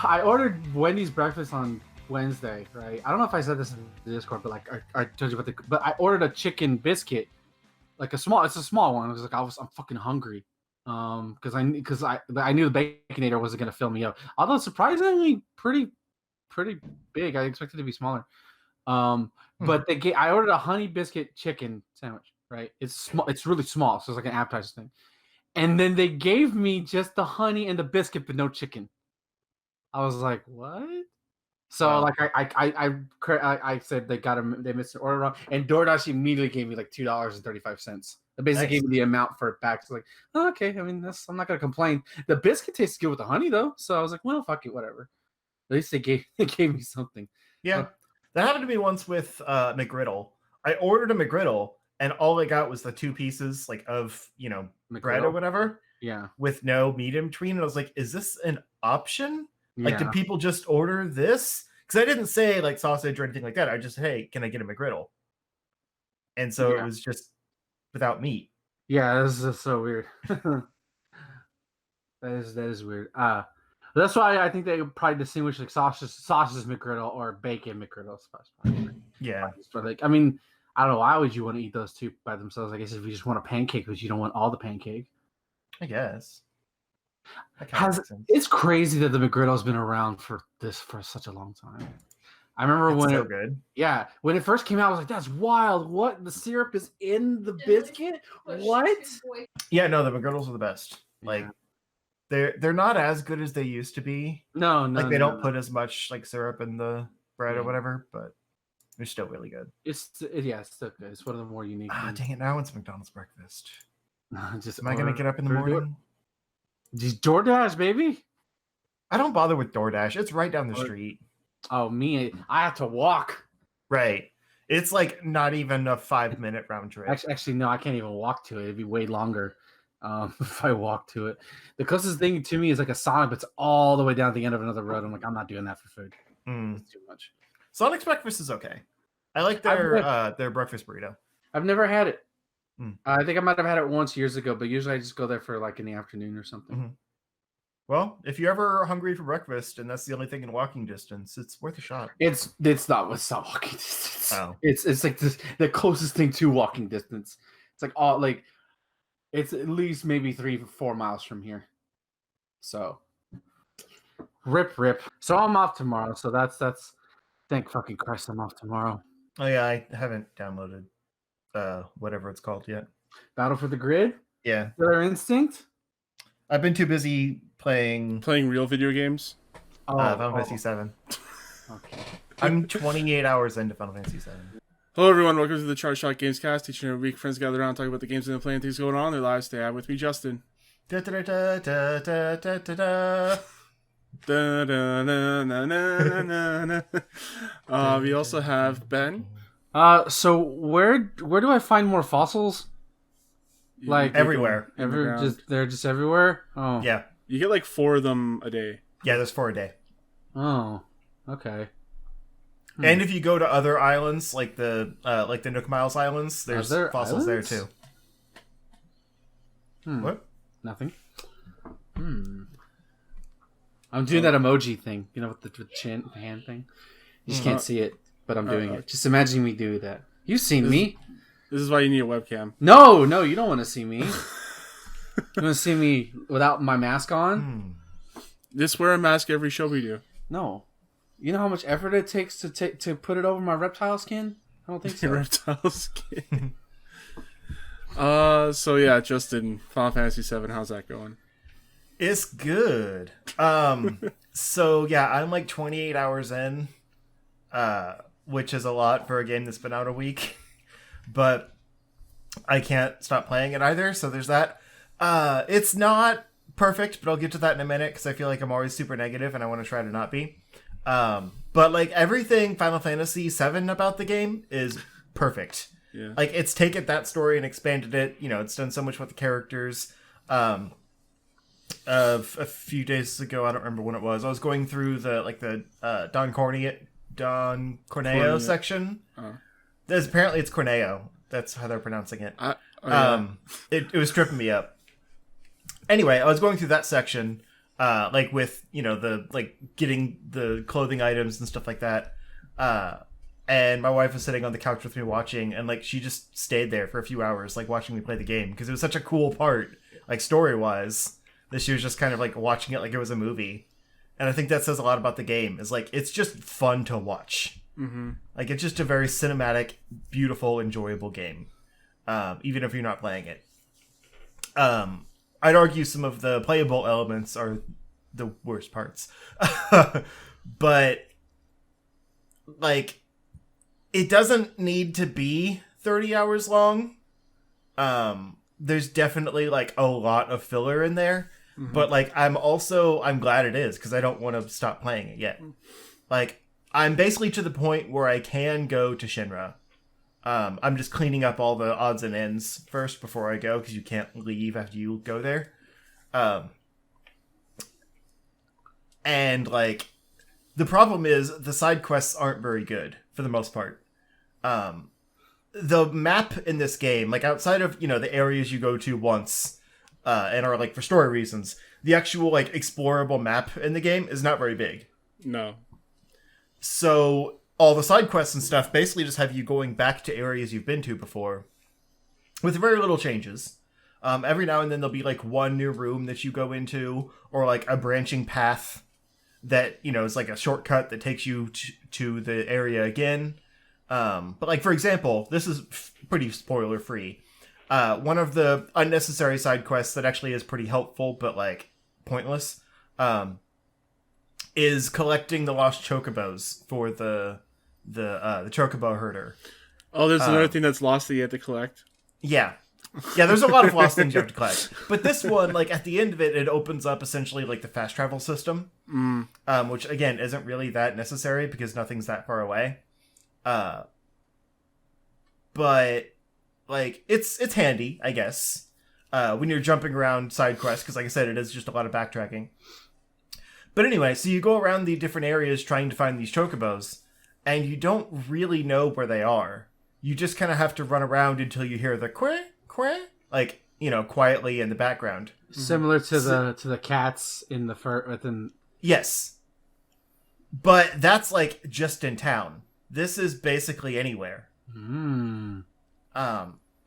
I ordered Wendy's breakfast on Wednesday, right? I don't know if I said this in the Discord, but like I told you about but I ordered a chicken biscuit, like it's a small one. It was like I'm fucking hungry, because I knew the Baconator wasn't gonna fill me up. Although surprisingly pretty big. I expected it to be smaller. But I ordered a honey biscuit chicken sandwich, right? It's small, it's really small, so it's like an appetizer thing. And then they gave me just the honey and the biscuit, but no chicken. I was like, what? So Wow. like I said they missed an order wrong, and DoorDash immediately gave me like $2.35. They basically gave me the amount for it back. So like, oh, okay, I mean I'm not gonna complain. The biscuit tastes good with the honey though, so I was like, well, fuck it, whatever. At least they gave me something. Yeah, that happened to me once with McGriddle. I ordered a McGriddle, and all I got was the 2 pieces like of bread or whatever. Yeah, with no meat in between. And I was like, is this an option? Like, yeah. did people just order this? Because I didn't say like sausage or anything like that. I just, hey, can I get a McGriddle? And so it was just without meat. Yeah, this is so weird. That is weird. That's why I think they probably distinguish like sausage McGriddle or bacon McGriddle. Yeah. But like, I mean, I don't know. Why would you want to eat those two by themselves? I guess if you just want a pancake, because you don't want all the pancake. I guess. It's crazy that the McGriddle's been around for such a long time. I remember when it first came out, I was like, "That's wild! What, the syrup is in the biscuit? What?" Yeah, no, the McGriddles are the best. Like, they're not as good as they used to be. No, like they don't put as much like syrup in the bread or whatever, but they're still really good. It's still good. It's one of the more unique. Dang it! Now it's McDonald's breakfast. Am I gonna get up in the morning? Just DoorDash, baby. I don't bother with DoorDash. It's right down the street. Oh, me! I have to walk. Right. It's like not even a 5-minute round trip. Actually, no, I can't even walk to it. It'd be way longer if I walk to it. The closest thing to me is like a Sonic, but it's all the way down at the end of another road. I'm like, I'm not doing that for food. It's too much. Sonic's breakfast is okay. I like their breakfast burrito. I've never had it. I think I might have had it once years ago, but usually I just go there for like in the afternoon or something. Well, if you're ever hungry for breakfast and that's the only thing in walking distance, it's worth a shot. It's not walking distance. Oh. It's like the closest thing to walking distance. It's like it's at least maybe 3-4 miles from here. So rip. So I'm off tomorrow. So that's thank fucking Christ I'm off tomorrow. Oh yeah, I haven't downloaded whatever it's called yet. Battle for the Grid? Yeah. Killer Instinct? I've been too busy playing real video games. Final Fantasy 7. Okay. I'm 28 hours into Final Fantasy 7. Hello everyone, welcome to the Charge Shot Gamescast. Each and every week, friends gather around, talk about the games they're playing, things going on in their lives. They have with me Justin. Da da da da da da da da. Da, da, na, na, na, na, na. We also have Ben. So where do I find more fossils? Like everywhere. They're just everywhere? Oh. Yeah. You get like 4 of them a day. Yeah, there's 4 a day. Oh. Okay. And if you go to other islands, like the Nook Miles Islands, there's fossils there too. What? Nothing. I'm doing that emoji thing, with the chin, the hand thing. You just can't see it, but I'm doing it. Just imagine me do that. You've seen me. This is why you need a webcam. No, you don't want to see me. You want to see me without my mask on? Just wear a mask every show we do. No. You know how much effort it takes to put it over my reptile skin? I don't think so. Reptile skin. So yeah, Justin, Final Fantasy 7, how's that going? It's good. So yeah, I'm like 28 hours in, which is a lot for a game that's been out a week. But I can't stop playing it either, so there's that. It's not perfect, but I'll get to that in a minute because I feel like I'm always super negative and I want to try to not be. But like everything Final Fantasy 7 about the game is perfect. Yeah. Like it's taken that story and expanded it. It's done so much with the characters. Of a few days ago, I don't remember when it was. I was going through the Don Corneo section. Apparently it's Corneo. That's how they're pronouncing it. It was tripping me up. Anyway, I was going through that section, like with the like getting the clothing items and stuff like that. And my wife was sitting on the couch with me watching, and like she just stayed there for a few hours, like watching me play the game because it was such a cool part, like story wise, that she was just kind of like watching it like it was a movie. And I think that says a lot about the game. Is like it's just fun to watch. Mm-hmm. Like it's just a very cinematic, beautiful, enjoyable game, even if you're not playing it. I'd argue some of the playable elements are the worst parts, but like it doesn't need to be 30 hours long. There's definitely like a lot of filler in there, but like I'm glad it is because I don't want to stop playing it yet. Like I'm basically to the point where I can go to Shinra. I'm just cleaning up all the odds and ends first before I go because you can't leave after you go there. And like the problem is the side quests aren't very good for the most part. The map in this game, like outside of the areas you go to once and are like for story reasons, the actual like explorable map in the game is not very big. No. So all the side quests and stuff basically just have you going back to areas you've been to before with very little changes. Every now and then there'll be like one new room that you go into or like a branching path that, is like a shortcut that takes you to the area again. But like, for example, this is pretty spoiler free. One of the unnecessary side quests that actually is pretty helpful, but like pointless, is collecting the lost chocobos for the chocobo herder. Oh, there's another thing that's lost that you have to collect. Yeah. Yeah, there's a lot of lost things you have to collect. But this one, like, at the end of it, it opens up essentially, like, the fast travel system. Which, again, isn't really that necessary because nothing's that far away. But, like, it's handy, I guess, when you're jumping around side quests, because, like I said, it is just a lot of backtracking. But anyway, so you go around the different areas trying to find these chocobos, and you don't really know where they are. You just kind of have to run around until you hear the quack, like, quietly in the background. Similar to the cats in the within. Yes. But that's like just in town. This is basically anywhere. And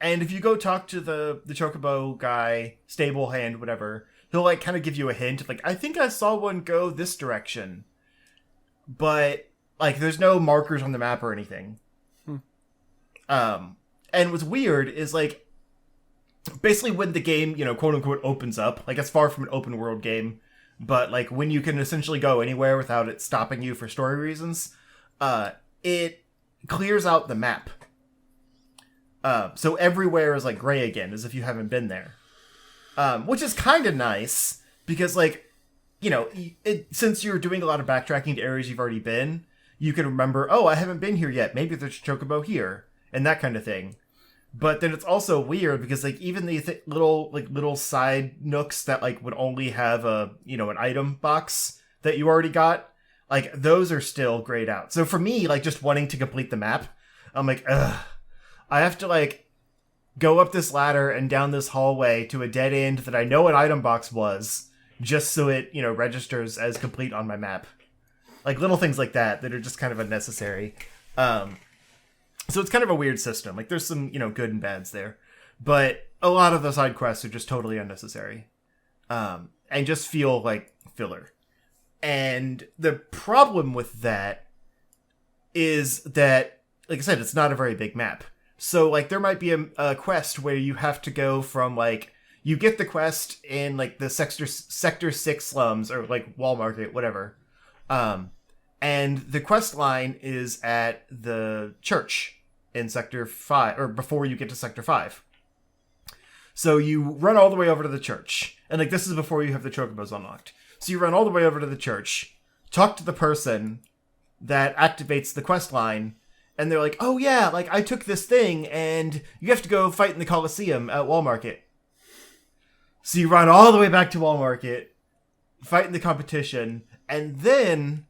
if you go talk to the chocobo guy, stable hand, whatever, he'll like kind of give you a hint. Like, I think I saw one go this direction. But like there's no markers on the map or anything. And what's weird is like basically when the game, quote unquote opens up, like it's far from an open world game, but like when you can essentially go anywhere without it stopping you for story reasons, it clears out the map. So everywhere is like gray again, as if you haven't been there. Which is kind of nice because like, since you're doing a lot of backtracking to areas you've already been, you can remember, oh, I haven't been here yet. Maybe there's a chocobo here and that kind of thing. But then it's also weird because like even the little side nooks that like would only have a an item box that you already got, like those are still grayed out. So for me, like just wanting to complete the map, I'm like, ugh, I have to like go up this ladder and down this hallway to a dead end that I know an item box was, just so it registers as complete on my map. Like little things like that are just kind of unnecessary. So it's kind of a weird system. Like there's some, good and bads there. But a lot of the side quests are just totally unnecessary. And just feel like filler. And the problem with that is that, like I said, it's not a very big map. So like there might be a quest where you have to go from like, you get the quest in like the sector 6 slums or like Wall Market, whatever. And the quest line is at the church in Sector 5, or before you get to Sector 5. So you run all the way over to the church. And like this is before you have the chocobos unlocked. So you run all the way over to the church, talk to the person that activates the quest line, and they're like, oh yeah, like I took this thing, and you have to go fight in the Coliseum at Wall Market. So you run all the way back to Wall Market, fight in the competition, and then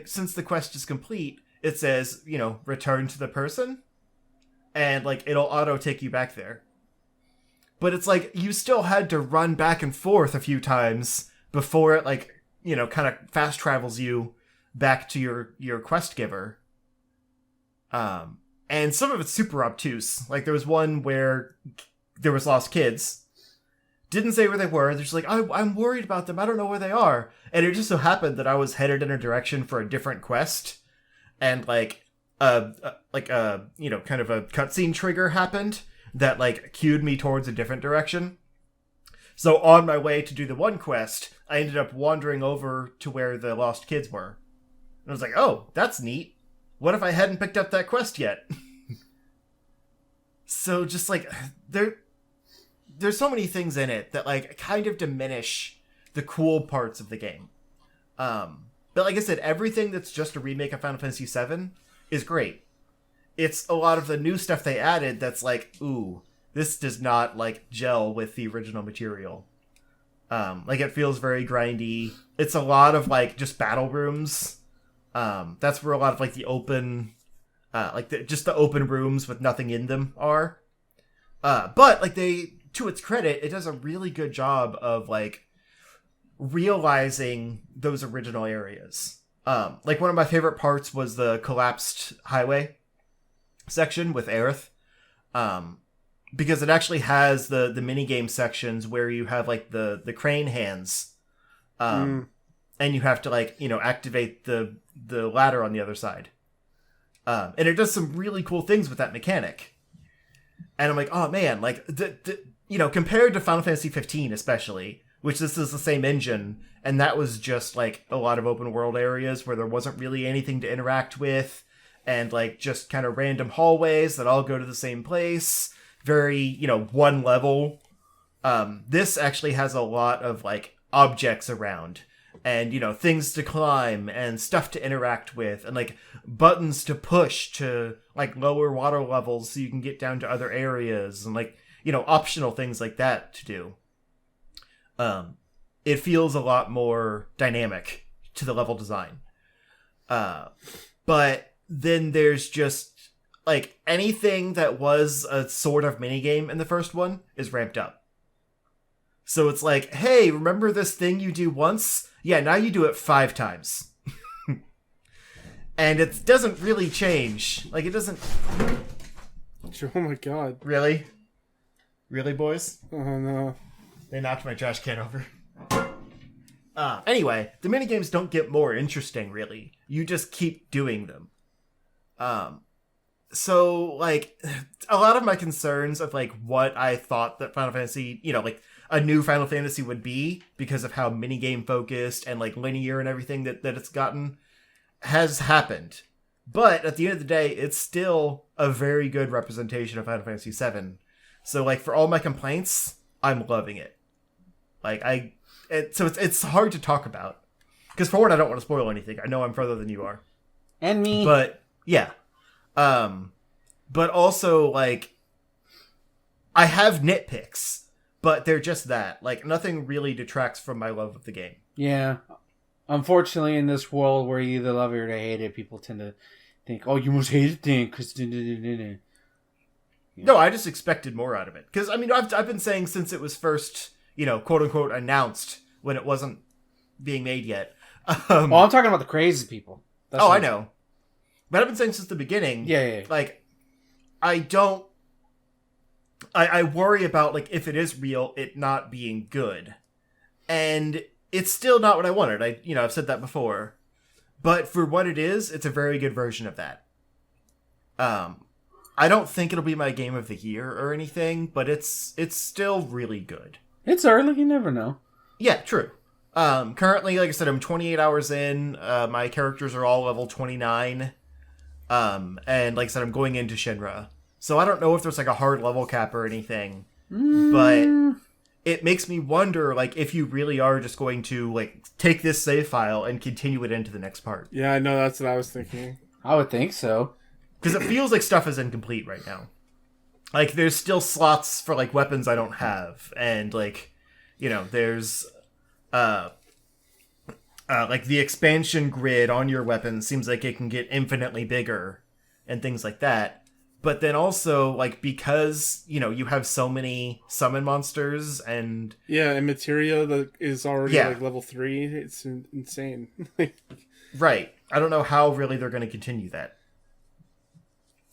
since the quest is complete, it says, return to the person, and like it'll auto take you back there. But it's like you still had to run back and forth a few times before it like, kind of fast travels you back to your quest giver. And some of it's super obtuse. Like there was one where there was lost kids. Didn't say where they were. They're just like, I'm worried about them. I don't know where they are. And it just so happened that I was headed in a direction for a different quest. And kind of a cutscene trigger happened that like cued me towards a different direction. So on my way to do the one quest, I ended up wandering over to where the lost kids were. And I was like, oh, that's neat. What if I hadn't picked up that quest yet? So just like there's so many things in it that like kind of diminish the cool parts of the game. But like I said, everything that's just a remake of Final Fantasy VII is great. It's a lot of the new stuff they added that's like, ooh, this does not like gel with the original material. Like it feels very grindy. It's a lot of like just battle rooms. That's where a lot of like the open, just the open rooms with nothing in them are. But like to its credit, it does a really good job of like realizing those original areas. Like one of my favorite parts was the collapsed highway section with Aerith. Because it actually has the minigame sections where you have like the crane hands. And you have to like, activate the ladder on the other side. And it does some really cool things with that mechanic. And I'm like, oh man, like compared to Final Fantasy 15 especially, which this is the same engine, and that was just like a lot of open world areas where there wasn't really anything to interact with, and like just kind of random hallways that all go to the same place. Very, one level. This actually has a lot of like objects around, and things to climb and stuff to interact with, and like buttons to push to like lower water levels so you can get down to other areas, and like optional things like that to do. It feels a lot more dynamic to the level design. But then there's just like anything that was a sort of minigame in the first one is ramped up. So it's like, hey, remember this thing you do once? Yeah, now you do it 5 times. And it doesn't really change. Like, it doesn't... Oh my god. Really? Really, boys? Oh no. They knocked my trash can over. Anyway, the minigames don't get more interesting, really. You just keep doing them. So, like, a lot of my concerns of, like, what I thought that Final Fantasy, like, a new Final Fantasy would be, because of how minigame focused and, like, linear and everything that it's gotten, has happened. But, at the end of the day, it's still a very good representation of Final Fantasy VII. So, like, for all my complaints, I'm loving it. Like, so it's hard to talk about. Because, for one, I don't want to spoil anything. I know I'm further than you are. And me. But, yeah. But also, like, I have nitpicks, but they're just that. Like, nothing really detracts from my love of the game. Yeah. Unfortunately, in this world where you either love it or hate it, people tend to think, oh, you must hate it then, because... Yeah. No, I just expected more out of it. Because, I mean, I've been saying since it was first, quote-unquote announced, when it wasn't being made yet. Well, I'm talking about the crazy people. That's I know. But I've been saying since the beginning, yeah. Like, I worry about, like, if it is real, it not being good. And it's still not what I wanted. I've said that before. But for what it is, it's a very good version of that. I don't think it'll be my game of the year or anything, but it's still really good. It's early, you never know. Yeah, true. Currently, like I said, I'm 28 hours in. My characters are all level 29. And like I said, I'm going into Shinra. So I don't know if there's like a hard level cap or anything. But it makes me wonder, like, if you really are just going to, like, take this save file and continue it into the next part. Yeah, I know, that's what I was thinking. I would think so. Because it feels like stuff is incomplete right now. Like, there's still slots for, like, weapons I don't have. And, like, there's, like, the expansion grid on your weapons seems like it can get infinitely bigger and things like that. But then also, like, because, you have so many summon monsters and... Yeah, and materia that is already, like, level 3. It's insane. Right. I don't know how really they're going to continue that.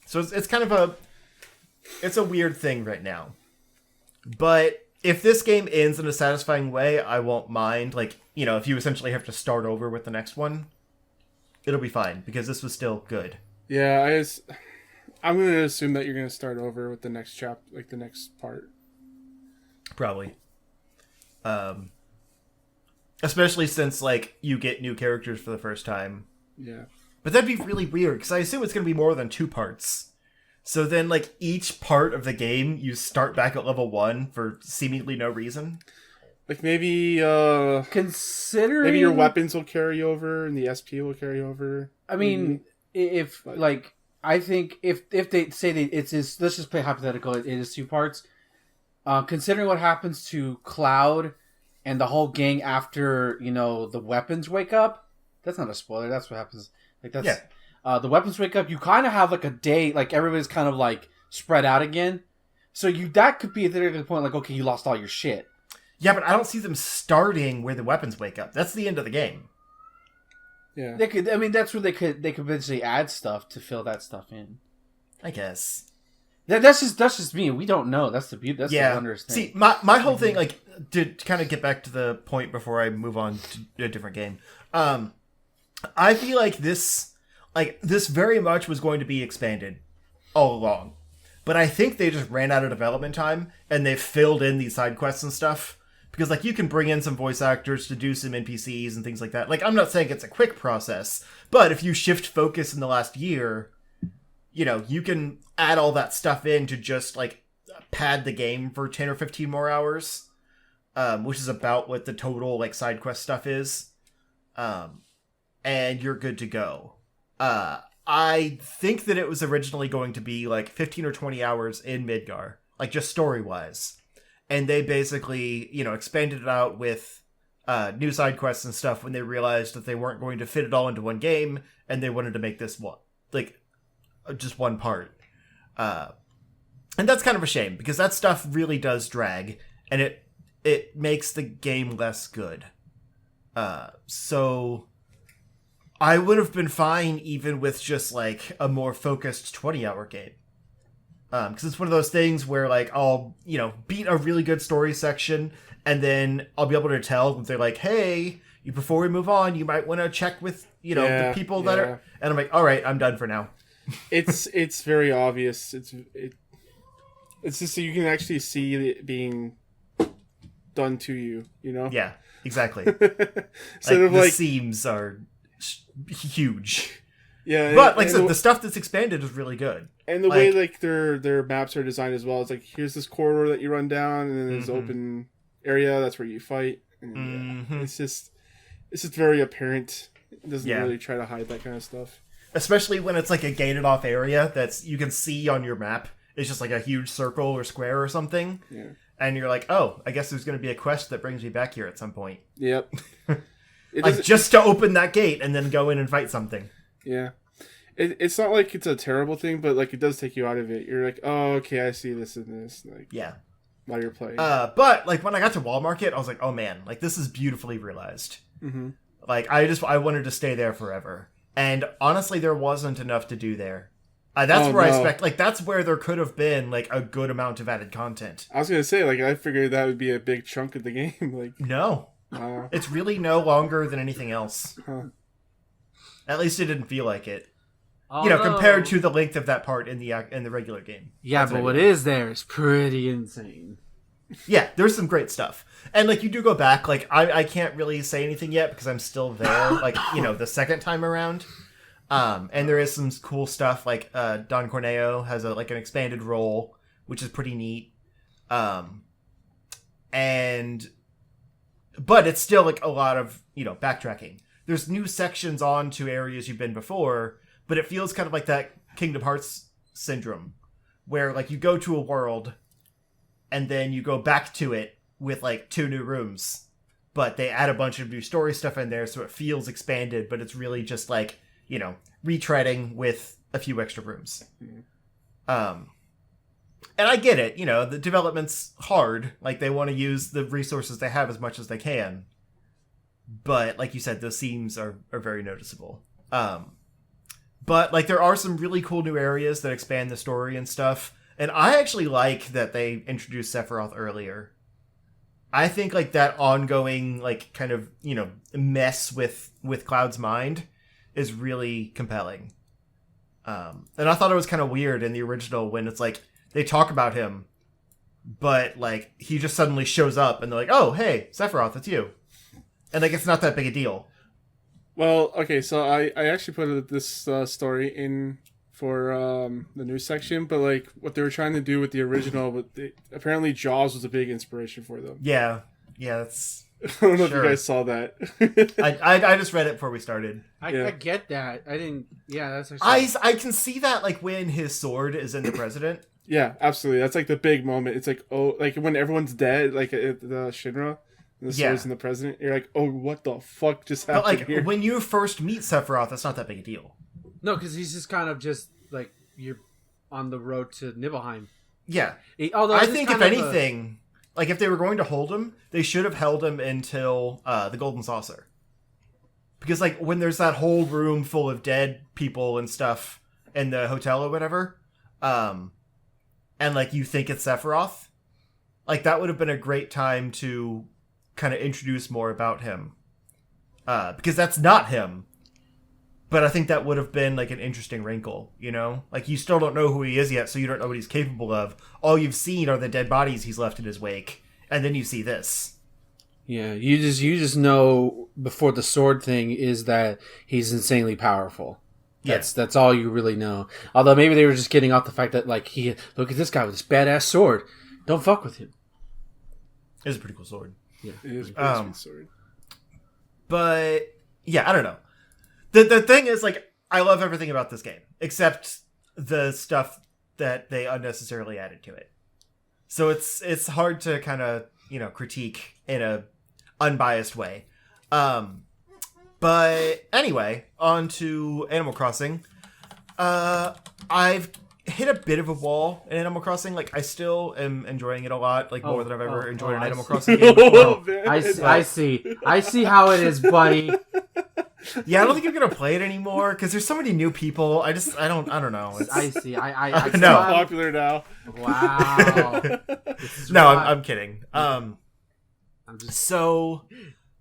So it's kind of it's a weird thing right now. But if this game ends in a satisfying way, I won't mind. Like, if you essentially have to start over with the next one, it'll be fine, because this was still good. Yeah, I'm going to assume that you're going to start over with the next like the next part. Probably. Especially since, like, you get new characters for the first time. Yeah. But that'd be really weird, because I assume it's going to be more than 2 parts. So then, like, each part of the game, you start back at level 1 for seemingly no reason. Like, maybe, considering... maybe your weapons will carry over, and the SP will carry over. I mean, if, like... I think if they say that it's let's just play hypothetical, it is 2 parts. Considering what happens to Cloud and the whole gang after, the weapons wake up, that's not a spoiler. That's what happens. Like that's the weapons wake up. You kind of have like a day, like everybody's kind of like spread out again. So that could be a theoretical point. Like, okay, you lost all your shit. Yeah, but I don't see them starting where the weapons wake up. That's the end of the game. Yeah, they could. I mean, that's where they could eventually add stuff to fill that stuff in. I guess. That's just me. We don't know. That's the beauty. That's the wondrous thing. See, my whole thing, like, to kind of get back to the point before I move on to a different game. I feel like this very much was going to be expanded all along, but I think they just ran out of development time and they filled in these side quests and stuff. Because, like, you can bring in some voice actors to do some NPCs and things like that. Like, I'm not saying it's a quick process, but if you shift focus in the last year, you can add all that stuff in to just, like, pad the game for 10 or 15 more hours, which is about what the total, like, side quest stuff is. And you're good to go. I think that it was originally going to be, like, 15 or 20 hours in Midgar, like, just story-wise. And they basically, expanded it out with new side quests and stuff when they realized that they weren't going to fit it all into one game, and they wanted to make this one, like, just one part. And that's kind of a shame, because that stuff really does drag, and it makes the game less good. So I would have been fine even with just, like, a more focused 20-hour game. Because it's one of those things where, like, I'll, beat a really good story section, and then I'll be able to tell if they're like, hey, before we move on, you might want to check with, the people that are... And I'm like, all right, I'm done for now. It's very obvious. It's just so you can actually see it being done to you, Yeah, exactly. So the seams are huge. Yeah, but like I said, the stuff that's expanded is really good. And the way like their maps are designed as well, it's like here's this corridor that you run down, and then there's open area that's where you fight. And, it's just very apparent. It doesn't really try to hide that kind of stuff. Especially when it's like a gated off area that's you can see on your map. It's just like a huge circle or square or something. Yeah. And you're like, oh, I guess there's going to be a quest that brings me back here at some point. Yep. Like just to open that gate and then go in and fight something. Yeah. It's not like it's a terrible thing, but like it does take you out of it. You're like, oh, okay, I see this and this. Like, yeah. While you're playing. But like when I got to Wall Market, I was like, oh man, like this is beautifully realized. Mm-hmm. Like I wanted to stay there forever. And honestly, there wasn't enough to do there. That's where I expect, like, that's where there could have been, like, a good amount of added content. I was going to say, like, I figured that would be a big chunk of the game. Like, no. It's really no longer than anything else. Huh. At least it didn't feel like it. Compared to the length of that part in the regular game. Yeah, but what is there is pretty insane. Yeah, there's some great stuff. And, like, you do go back, like, I can't really say anything yet because I'm still there, like, the second time around. And there is some cool stuff, like, Don Corneo has an expanded role, which is pretty neat. But it's still, like, a lot of, backtracking. There's new sections on to areas you've been before, but it feels kind of like that Kingdom Hearts syndrome, where, like, you go to a world, and then you go back to it with, like, 2 new rooms. But they add a bunch of new story stuff in there, so it feels expanded, but it's really just, like, retreading with a few extra rooms. And I get it, the development's hard. Like, they want to use the resources they have as much as they can. But, like you said, those seams are very noticeable. But, like, there are some really cool new areas that expand the story and stuff. And I actually like that they introduced Sephiroth earlier. I think, like, that ongoing, like, kind of, mess with Cloud's mind is really compelling. And I thought it was kind of weird in the original when it's like, they talk about him, but, like, he just suddenly shows up and they're like, oh, hey, Sephiroth, it's you. And, like, it's not that big a deal. Well, okay, so I actually put this story in for the news section, but, like, what they were trying to do with the original, apparently Jaws was a big inspiration for them. Yeah, that's... I don't know if you guys saw that. I just read it before we started. I get that. I didn't... Yeah, that's actually... I can see that, like, when his sword is in the president. Yeah, absolutely. That's, like, the big moment. It's like, oh, like, when everyone's dead, like, at the Shinra... The swords in the president, you're like, oh, what the fuck just happened? But, like, here? when you first meet Sephiroth, that's not that big a deal. No, because he's just kind of just like you're on the road to Nibelheim. Yeah. Although I think if anything, like, if they were going to hold him, they should have held him until the Golden Saucer. Because, like, when there's that whole room full of dead people and stuff in the hotel or whatever, and, like, you think it's Sephiroth, like, that would have been a great time to kind of introduce more about him. Because that's not him. But I think that would have been, like, an interesting wrinkle, Like, you still don't know who he is yet, so you don't know what he's capable of. All you've seen are the dead bodies he's left in his wake. And then you see this. Yeah, you just know before the sword thing is that he's insanely powerful. That's all you really know. Although maybe they were just getting off the fact that, like, look at this guy with this badass sword. Don't fuck with him. It's a pretty cool sword. Yeah, it is a pretty sweet sword. But yeah, I don't know. The thing is, like, I love everything about this game except the stuff that they unnecessarily added to it. So it's hard to kind of critique in a unbiased way. But anyway, on to Animal Crossing. I've hit a bit of a wall in Animal Crossing. Like, I still am enjoying it a lot, like, more than I've ever enjoyed an Animal Crossing game before. I see how it is, buddy. Yeah, I don't think I'm gonna play it anymore because there's so many new people. I don't know. I see. I no. It's popular now. Wow. No, I'm kidding. I'm just... So,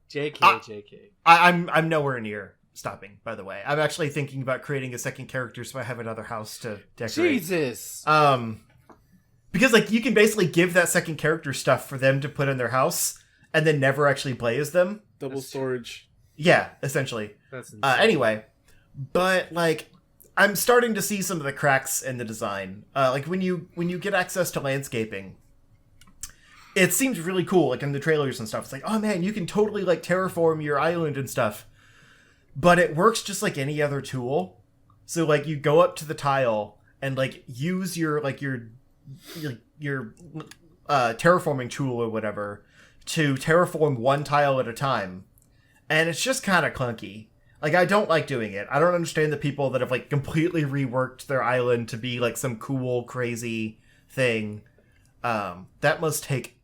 JK. I'm nowhere near stopping, by the way. I'm actually thinking about creating a second character so I have another house to decorate. Jesus. Because, like, you can basically give that second character stuff for them to put in their house and then never actually play as them. Double storage. Yeah, essentially. That's insane. Anyway, but, like, I'm starting to see some of the cracks in the design. Like, when you get access to landscaping, it seems really cool, like, in the trailers and stuff. It's like, oh man, you can totally, like, terraform your island and stuff. But it works just like any other tool. So, like, you go up to the tile and, like, use your terraforming tool or whatever to terraform one tile at a time. And it's just kind of clunky. Like, I don't like doing it. I don't understand the people that have, like, completely reworked their island to be, like, some cool, crazy thing. That must take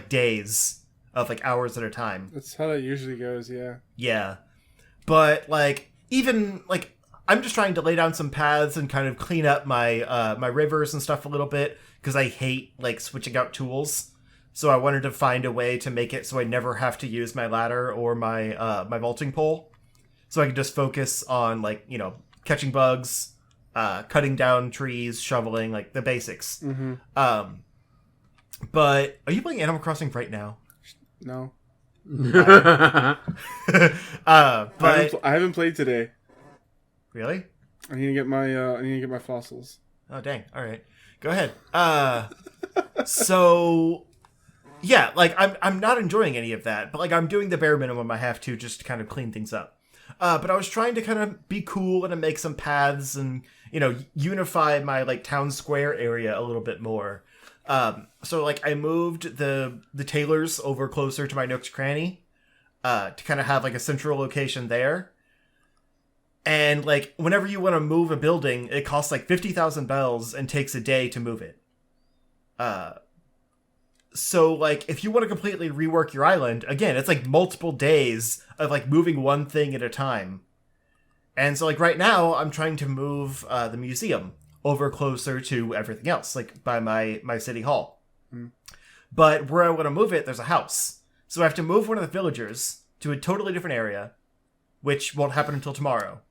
days of, like, hours at a time. That's how that usually goes, yeah. Yeah. But, like, even, like, I'm just trying to lay down some paths and kind of clean up my my rivers and stuff a little bit, because I hate, like, switching out tools. So I wanted to find a way to make it so I never have to use my ladder or my my vaulting pole. So I can just focus on, like, catching bugs, cutting down trees, shoveling, like, the basics. Mm-hmm. But are you playing Animal Crossing right now? No. But I haven't played today. Really? I need to get my fossils. Oh dang! All right, go ahead. So yeah, like, I'm not enjoying any of that, but, like, I'm doing the bare minimum I have to just to kind of clean things up. But I was trying to kind of be cool and make some paths and unify my, like, town square area a little bit more. So, like, I moved the tailors over closer to my Nook's Cranny, to kind of have, like, a central location there. And like whenever you want to move a building, it costs like 50,000 bells and takes a day to move it. So like if you want to completely rework your island, again, it's like multiple days of like moving one thing at a time. And so like right now I'm trying to move the museum over closer to everything else, like by my city hall. But where I want to move it, there's a house. So I have to move one of the villagers to a totally different area, which won't happen until tomorrow.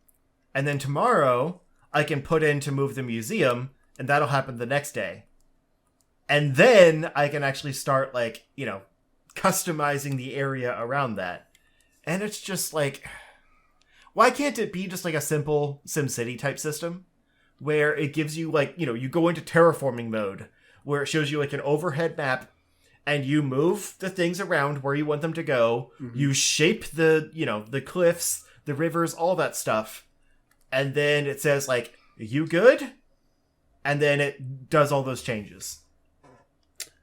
And then tomorrow, I can put in to move the museum, and that'll happen the next day. And then I can actually start, like, you know, customizing the area around that. And it's just like, why can't it be just like a simple SimCity type system? Where it gives you, like, you know, you go into terraforming mode, where it shows you, like, an overhead map, and you move the things around where you want them to go. Mm-hmm. You shape the, you know, the cliffs, the rivers, all that stuff. And then it says, like, you good? And then it does all those changes.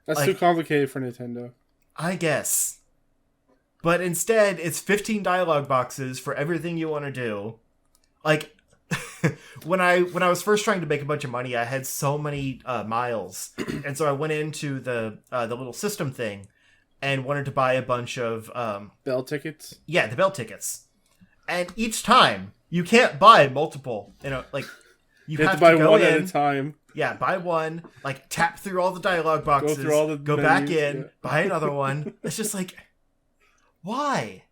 That's like, too complicated for Nintendo. I guess. But instead, it's 15 dialogue boxes for everything you want to do. Like, when I was first trying to make a bunch of money, I had so many miles. And so I went into the little system thing and wanted to buy a bunch of... bell tickets? Yeah, the bell tickets. And each time... You can't buy multiple, you know, like, you have to buy go one in, at a time. Yeah, buy one, like, tap through all the dialogue boxes, go through all the go menus, back in, yeah. buy another one. It's just like, why?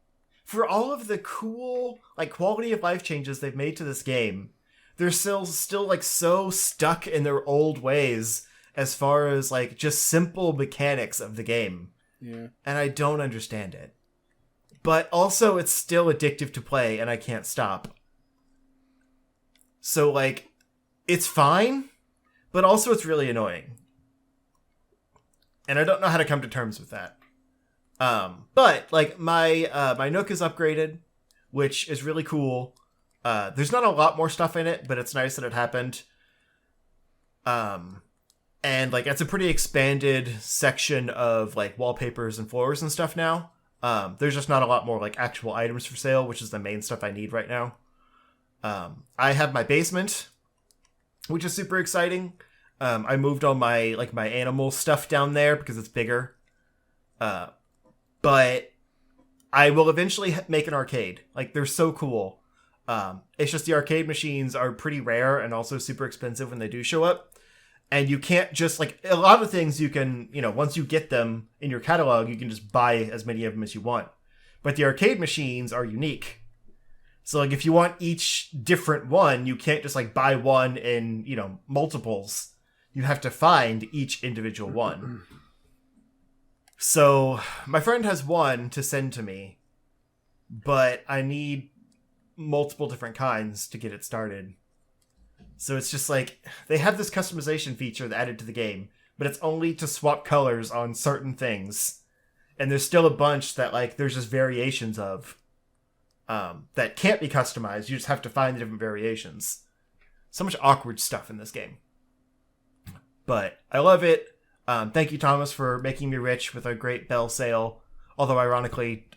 For all of the cool, like, quality of life changes they've made to this game, they're still like, so stuck in their old ways as far as, like, just simple mechanics of the game. Yeah. And I don't understand it. But also, it's still addictive to play, and I can't stop. So, like, it's fine, but also it's really annoying. And I don't know how to come to terms with that. But, like, my Nook is upgraded, which is really cool. There's not a lot more stuff in it, but it's nice that it happened. And, like, it's a pretty expanded section of, like, wallpapers and floors and stuff now. There's just not a lot more, like, actual items for sale, which is the main stuff I need right now. I have my basement, which is super exciting. I moved all my animal stuff down there because it's bigger. But I will eventually make an arcade. Like, they're so cool. It's just the arcade machines are pretty rare and also super expensive when they do show up. And you can't just, like, a lot of things you can, you know, once you get them in your catalog, you can just buy as many of them as you want. But the arcade machines are unique. So, like, if you want each different one, you can't just, like, buy one in, you know, multiples. You have to find each individual one. So, my friend has one to send to me, but I need multiple different kinds to get it started. So it's just, like, they have this customization feature added to the game, but it's only to swap colors on certain things. And there's still a bunch that, like, there's just variations of. That can't be customized. You just have to find the different variations. So much awkward stuff in this game. But I love it. Thank you, Thomas, for making me rich with a great bell sale. Although, ironically,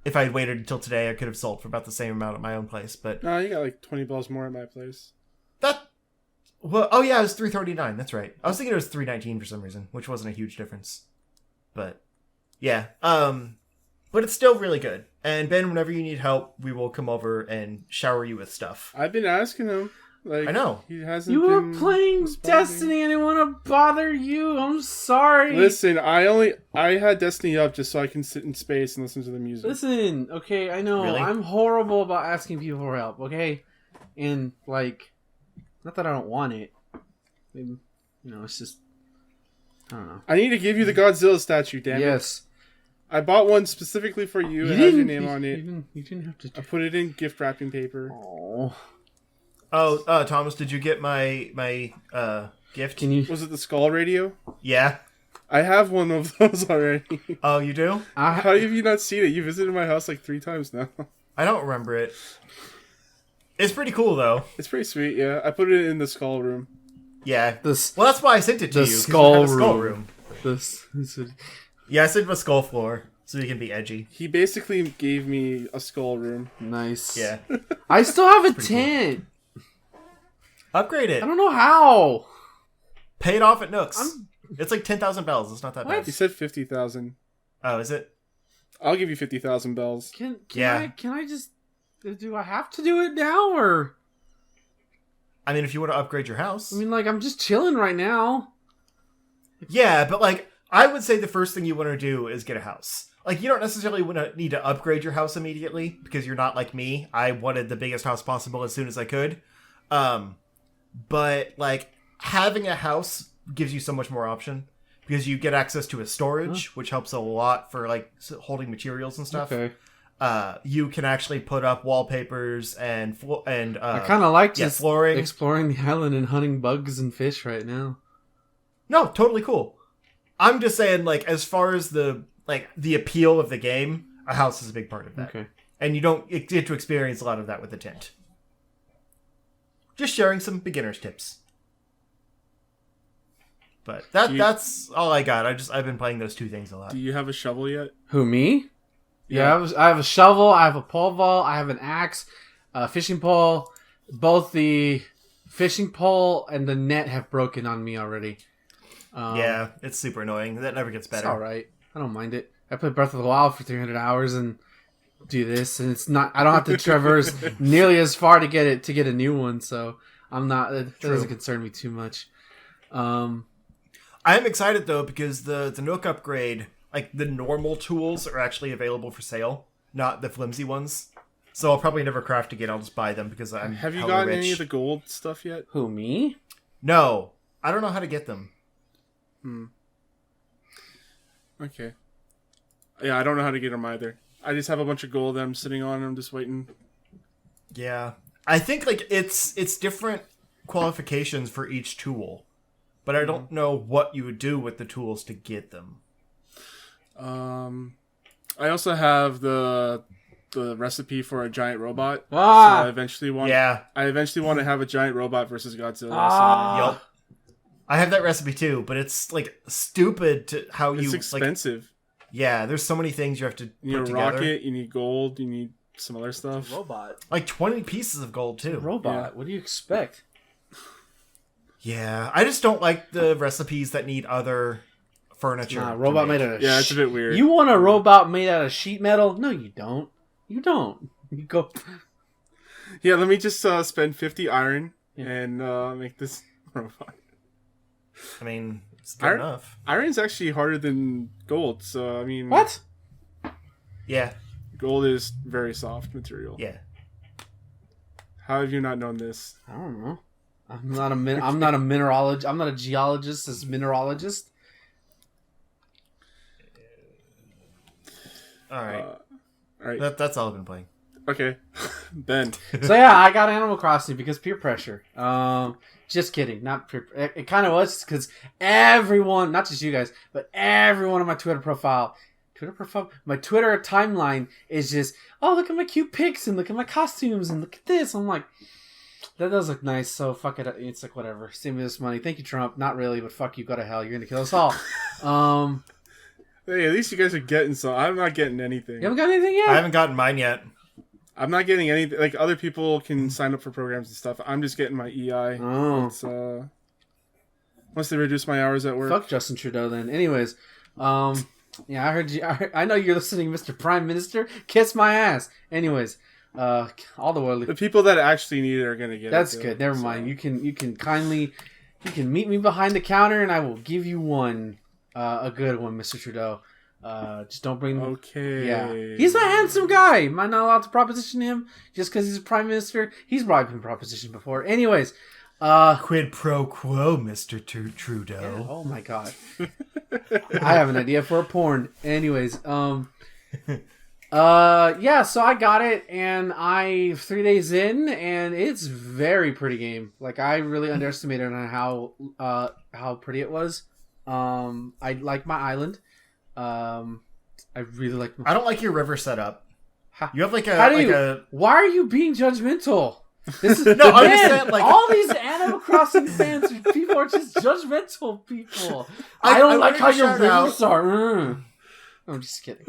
if I had waited until today, I could have sold for about the same amount at my own place. But no, you got like 20 bells more at my place. Oh yeah, it was $339. That's right. I was thinking it was $319 for some reason, which wasn't a huge difference. But yeah, but it's still really good. And Ben, whenever you need help, we will come over and shower you with stuff. I've been asking him. Like, I know. He hasn't. You were been playing responding. Destiny. I didn't want to bother you. I'm sorry. Listen, I had Destiny up just so I can sit in space and listen to the music. Listen, okay, I know Really? I'm horrible about asking people for help. Okay, and like, not that I don't want it. Maybe, it's just I don't know. I need to give you the Godzilla statue, damn it. Yes. I bought one specifically for you. It has your name on it. You didn't have to. I put it in gift wrapping paper. Oh, Thomas, did you get my gift? Can you? Was it the Skull Radio? Yeah. I have one of those already. Oh, you do? How have you not seen it? You visited my house like 3 times now. I don't remember it. It's pretty cool, though. It's pretty sweet, yeah. I put it in the Skull Room. Yeah. Well, that's why I sent it to you. Skull Skull room. This. Yeah, I sent my skull floor. so you can be edgy. He basically gave me a skull room. Nice. Yeah. I still have a tent. Cool. Upgrade it. I don't know how. Pay it off at Nooks. It's like 10,000 bells. It's not that bad. He said 50,000. Oh, is it? I'll give you 50,000 bells. Can I just... Do I have to do it now, or... I mean, if you want to upgrade your house. I mean, like, I'm just chilling right now. Yeah, but, like, I would say the first thing you want to do is get a house. Like, you don't necessarily need to upgrade your house immediately, because you're not like me. I wanted the biggest house possible as soon as I could. But, like, having a house gives you so much more option, because you get access to a storage, which helps a lot for, like, holding materials and stuff. Okay. You can actually put up wallpapers and I kind of like just flooring, exploring the island and hunting bugs and fish right now. No, totally cool. I'm just saying, like, as far as the appeal of the game, a house is a big part of that. Okay. And you don't get to experience a lot of that with the tent. Just sharing some beginner's tips. But that's all I got. I've been playing those two things a lot. Do you have a shovel yet? Who, me? Yeah, I have a shovel, I have a pole vault, I have an axe, a fishing pole. Both the fishing pole and the net have broken on me already. Yeah, it's super annoying. That never gets better. It's alright. I don't mind it. I played Breath of the Wild for 300 hours and do this, and it's not... I don't have to traverse nearly as far to get a new one, so I'm not... That doesn't concern me too much. I am excited, though, because the Nook upgrade... Like, the normal tools are actually available for sale, not the flimsy ones. So I'll probably never craft again. I'll just buy them because I'm Have you hella gotten rich. any of the gold stuff yet? Who, me? No. I don't know how to get them. Okay. Yeah, I don't know how to get them either. I just have a bunch of gold that I'm sitting on and I'm just waiting. Yeah. I think, like, it's different qualifications for each tool. But I don't know what you would do with the tools to get them. I also have the recipe for a giant robot. So I eventually want to have a giant robot versus Godzilla. Yup. I have that recipe too, but it's like stupid to how it's expensive. Like, yeah, there's so many things you have to put together. You need a rocket, you need gold, you need some other stuff. Robot. Like 20 pieces of gold too. Robot. Yeah. What do you expect? Yeah, I just don't like the recipes that need other furniture. Robot made out of it's a bit weird. You want a robot made out of sheet metal? No, you don't. You don't. You go. Yeah, let me just spend 50 iron and make this robot. I mean, it's good enough. Iron's actually harder than gold, so I mean... What? Yeah. Gold is very soft material. Yeah. How have you not known this? I don't know. I'm not a mineralogist. I'm not a geologist. As mineralogist. All right. All right. That's all I've been playing. Okay. Ben. So yeah, I got Animal Crossing because peer pressure. Just kidding. Not peer. It kind of was because everyone, not just you guys, but everyone on my Twitter profile, my Twitter timeline is just, oh, look at my cute pics and look at my costumes and look at this. I'm like, that does look nice. So fuck it. It's like whatever. Send me this money. Thank you, Trump. Not really, but fuck you. Go to hell. You're gonna kill us all. Hey, at least you guys are getting some. I'm not getting anything. You haven't got anything yet? I haven't gotten mine yet. I'm not getting anything. Like, other people can sign up for programs and stuff. I'm just getting my EI. Oh. It's, once they reduce my hours at work. Fuck Justin Trudeau then. Anyways, yeah, I heard you. I know you're listening, Mr. Prime Minister. Kiss my ass. Anyways, all the world. The people that actually need it are gonna get That's it. good. Never mind. You can meet me behind the counter and I will give you one. A good one, Mr. Trudeau. Just don't bring... Okay. Yeah. He's a handsome guy. Am I not allowed to proposition him just because he's a prime minister? He's probably been propositioned before. Anyways. Quid pro quo, Mr. Trudeau. Yeah, oh my god. I have an idea for a porn. Anyways. Yeah, so I got it and 3 days in and it's very pretty game. Like, I really underestimated on how pretty it was. I like my island. I really like. I don't like your river setup. You have like why are you being judgmental? This is no. I'm just saying, like, all these Animal Crossing fans, people are just judgmental people. I don't like how your rivers are. I'm just kidding.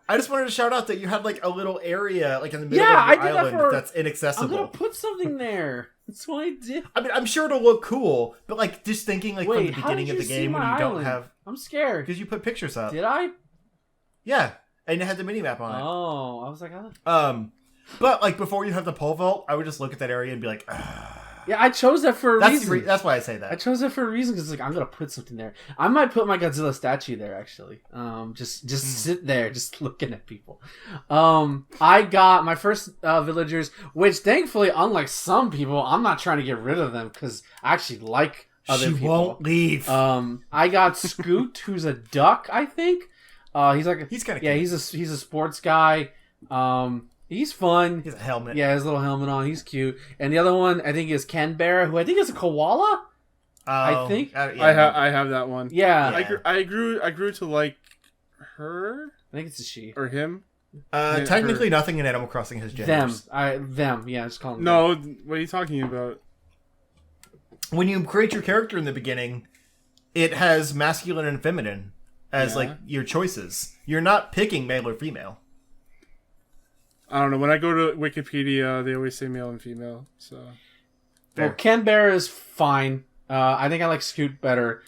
I just wanted to shout out that you had like a little area like in the middle Yeah, of your I did island that that's inaccessible. I'm gonna put something there. That's what I did. I mean, I'm sure it'll look cool, but like just thinking like from the beginning of the game when you don't have, I'm scared. because you put pictures up. Did I? Yeah, and it had the minimap on it. Oh, I was like, oh. But like before you have the pole vault, I would just look at that area and be like, Yeah, I chose that for a reason. That's why I say that. I chose that for a reason because like I'm gonna put something there. I might put my Godzilla statue there actually. Just sit there, just looking at people. I got my first villagers, which thankfully, unlike some people, I'm not trying to get rid of them because I actually like other people. She won't leave. I got Scoot, who's a duck. I think. He's kind of cute. He's a sports guy. He's fun. He has a helmet. Yeah, his little helmet on. He's cute. And the other one, I think, is Ken Bear, who I think is a koala. I think. Yeah. I have that one. Yeah. I grew to like her. I think it's a she or him. Technically, nothing in Animal Crossing has genders. Them. Yeah, just call them. No, them. What are you talking about? When you create your character in the beginning, it has masculine and feminine as like your choices. You're not picking male or female. I don't know. When I go to Wikipedia, they always say male and female. So, well, Ken Bear is fine. I think I like Scoot better.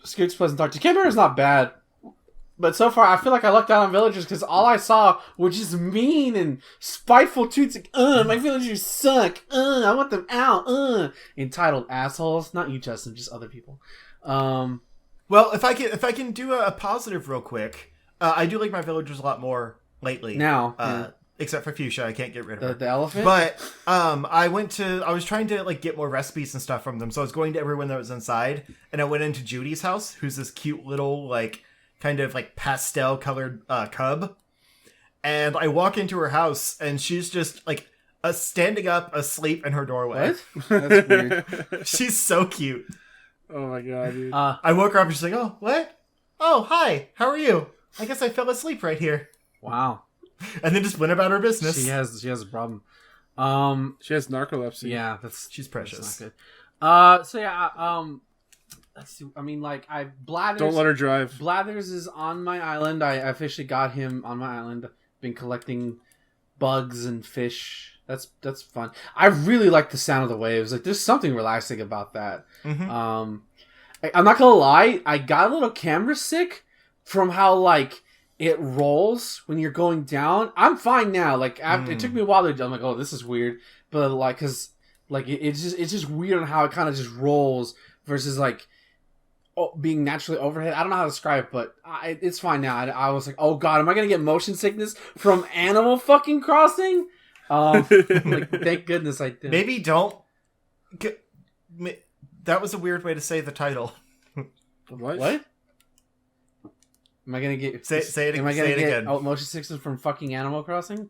Scoot's pleasant to talk to. Ken Bear is not bad, but so far I feel like I lucked out on villagers because all I saw were just mean and spiteful tweets. Like, my villagers suck. I want them out. Entitled assholes. Not you, Justin. Just other people. Well, if I can do a positive real quick, I do like my villagers a lot more lately. Now, except for Fuchsia, I can't get rid of her. The elephant. But I was trying to like get more recipes and stuff from them, so I was going to everyone that was inside, and I went into Judy's house, who's this cute little like kind of like pastel colored cub, and I walk into her house, and she's just like standing up, asleep in her doorway. What? That's weird. She's so cute. Oh my god, dude. I woke her up and she's like, "Oh, what? Oh, hi. How are you? I guess I fell asleep right here." Wow. And then just went about her business. She has a problem. She has narcolepsy. Yeah, she's precious. That's not good. So yeah, let's see. I mean, like Blathers. Don't let her drive. Blathers is on my island. I officially got him on my island. Been collecting bugs and fish. That's fun. I really like the sound of the waves. Like, there's something relaxing about that. Mm-hmm. I'm not gonna lie. I got a little camera sick from how like it rolls when you're going down. I'm fine now. Like after it took me a while to. I'm like, oh, this is weird. But like, cause like it's just weird on how it kind of just rolls versus like being naturally overhead. I don't know how to describe it, but it's fine now. I was like, oh god, am I gonna get motion sickness from Animal fucking Crossing? Like, thank goodness I did. Maybe don't. That was a weird way to say the title. What? Am I gonna get say it? Am I gonna get again? motion sickness from fucking Animal Crossing?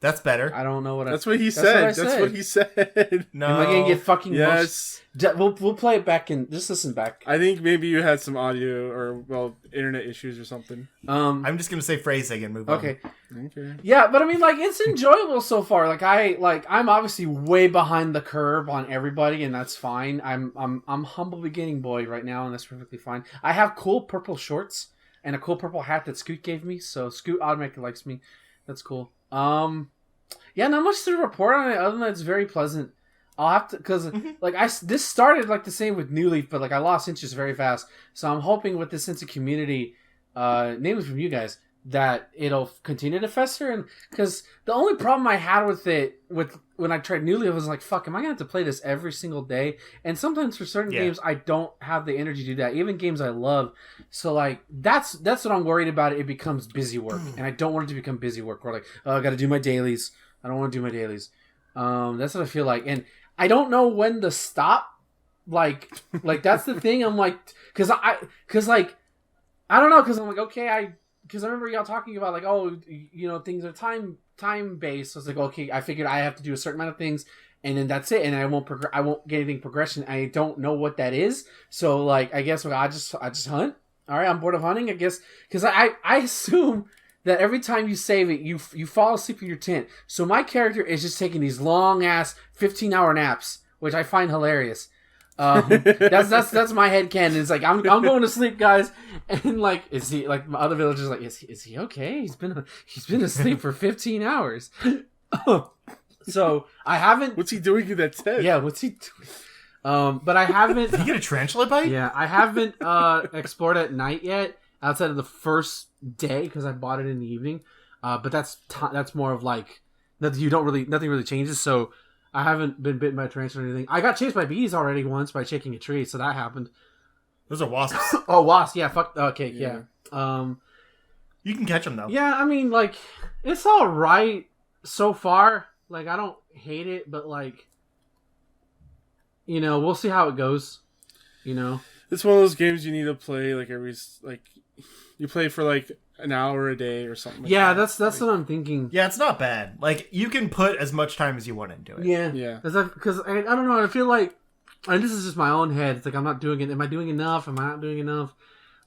That's better. I don't know what. That's what he said. That's what he said. No. Am I gonna get fucking? Yes. We'll play it back and just listen back. I think maybe you had some audio or internet issues or something. I'm just gonna say phrasing and move on. Okay. Yeah, but I mean, like, it's enjoyable so far. I'm obviously way behind the curve on everybody, and that's fine. I'm humble beginning boy right now, and that's perfectly fine. I have cool purple shorts and a cool purple hat that Scoot gave me, so Scoot automatically likes me. That's cool. Yeah, not much to report on it other than it's very pleasant. I'll have to, because this started like the same with New Leaf, but like I lost interest very fast. So I'm hoping with this sense of community, namely from you guys, that it'll continue to fester. And because the only problem I had with it, when I tried New Leaf, was like, fuck, am I gonna have to play this every single day? And sometimes for certain games, I don't have the energy to do that. Even games I love. So like that's what I'm worried about. It becomes busy work, and I don't want it to become busy work. Where like, oh, I got to do my dailies. I don't want to do my dailies. That's what I feel like, and I don't know when to stop. Like that's the thing. I'm like, because I don't know, because I'm like, okay, because I remember y'all talking about like, oh, things are time based. So it's like, okay, I figured I have to do a certain amount of things, and then that's it, and I won't get anything progression. I don't know what that is. So like, I guess I just hunt. All right, I'm bored of hunting. I guess because I assume that every time you save it, you fall asleep in your tent. So my character is just taking these long ass 15-hour naps, which I find hilarious. That's my headcanon. It's like I'm going to sleep, guys, and like is he like my other villagers are like is he okay? He's been asleep for 15 hours. So I haven't. What's he doing in that tent? Yeah, what's he doing? But I haven't. Did you get a tarantula bite? Yeah, I haven't explored at night yet. Outside of the first day because I bought it in the evening. But that's more of like nothing really changes. So I haven't been bitten by a tarantula or anything. I got chased by bees already once by shaking a tree, so that happened. Those are wasps. Oh, wasps! Yeah, fuck. Okay, yeah. You can catch them though. Yeah, I mean, like, it's all right so far. Like, I don't hate it, but like, we'll see how it goes. It's one of those games you need to play you play for like an hour a day or something. Like yeah, that. that's what I'm thinking. Yeah, it's not bad. Like, you can put as much time as you want into it. Yeah. Because I don't know. I feel like, and this is just my own head. It's like I'm not doing it. Am I doing enough? Am I not doing enough?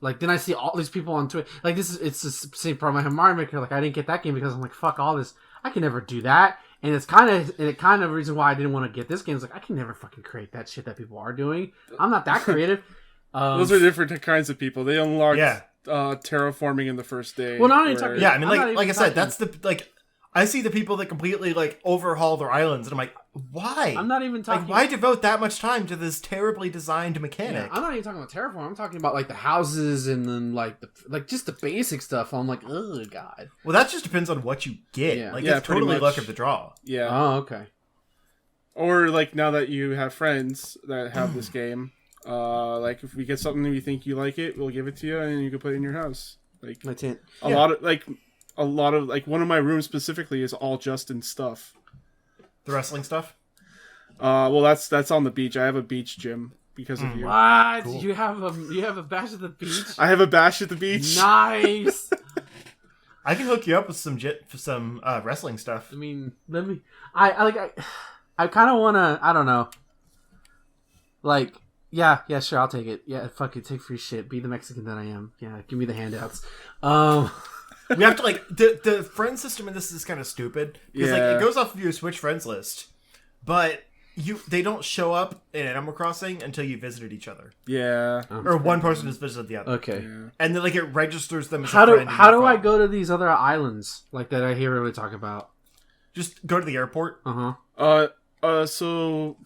Like, then I see all these people on Twitter. Like, it's the same problem I have Mario Maker. Like, I didn't get that game because I'm like, fuck all this. I can never do that. And it's kind of the reason why I didn't want to get this game. Is like, I can never fucking create that shit that people are doing. I'm not that creative. Those are different kinds of people. They unlocked terraforming in the first day. Well, not even talking. Yeah, I mean, like I said, that's I see the people that completely like overhaul their islands, and I'm like, why? I'm not even talking. Like, why devote that much time to this terribly designed mechanic? Yeah, I'm not even talking about terraform. I'm talking about like the houses and then like just the basic stuff. I'm like, oh god. Well, that just depends on what you get. Yeah. Like, Yeah, it's totally pretty luck much. of the draw. Yeah. Oh, okay. Or like now that you have friends that have this game, like if we get something and you think you like it, we'll give it to you and you can put it in your house. Like That's it. a lot of like one of my rooms specifically is all Justin stuff. The wrestling stuff. Well, that's on the beach. I have a beach gym because of you. What? Cool. You have a bash at the beach? I have a bash at the beach. Nice. I can hook you up with some wrestling stuff. I mean, let me. I kind of want to. I don't know. Like, yeah, sure, I'll take it. Yeah, fuck it, take free shit. Be the Mexican that I am. Yeah, give me the handouts. We have to like the friend system in this is kind of stupid because like it goes off of your Switch friends list, but they don't show up in Animal Crossing until you visited each other. Yeah. Or one person has visited the other. Okay. Yeah. And then like it registers them as How a do friend. in your I phone. go to these other islands like that I hear everybody talk about? Just go to the airport. So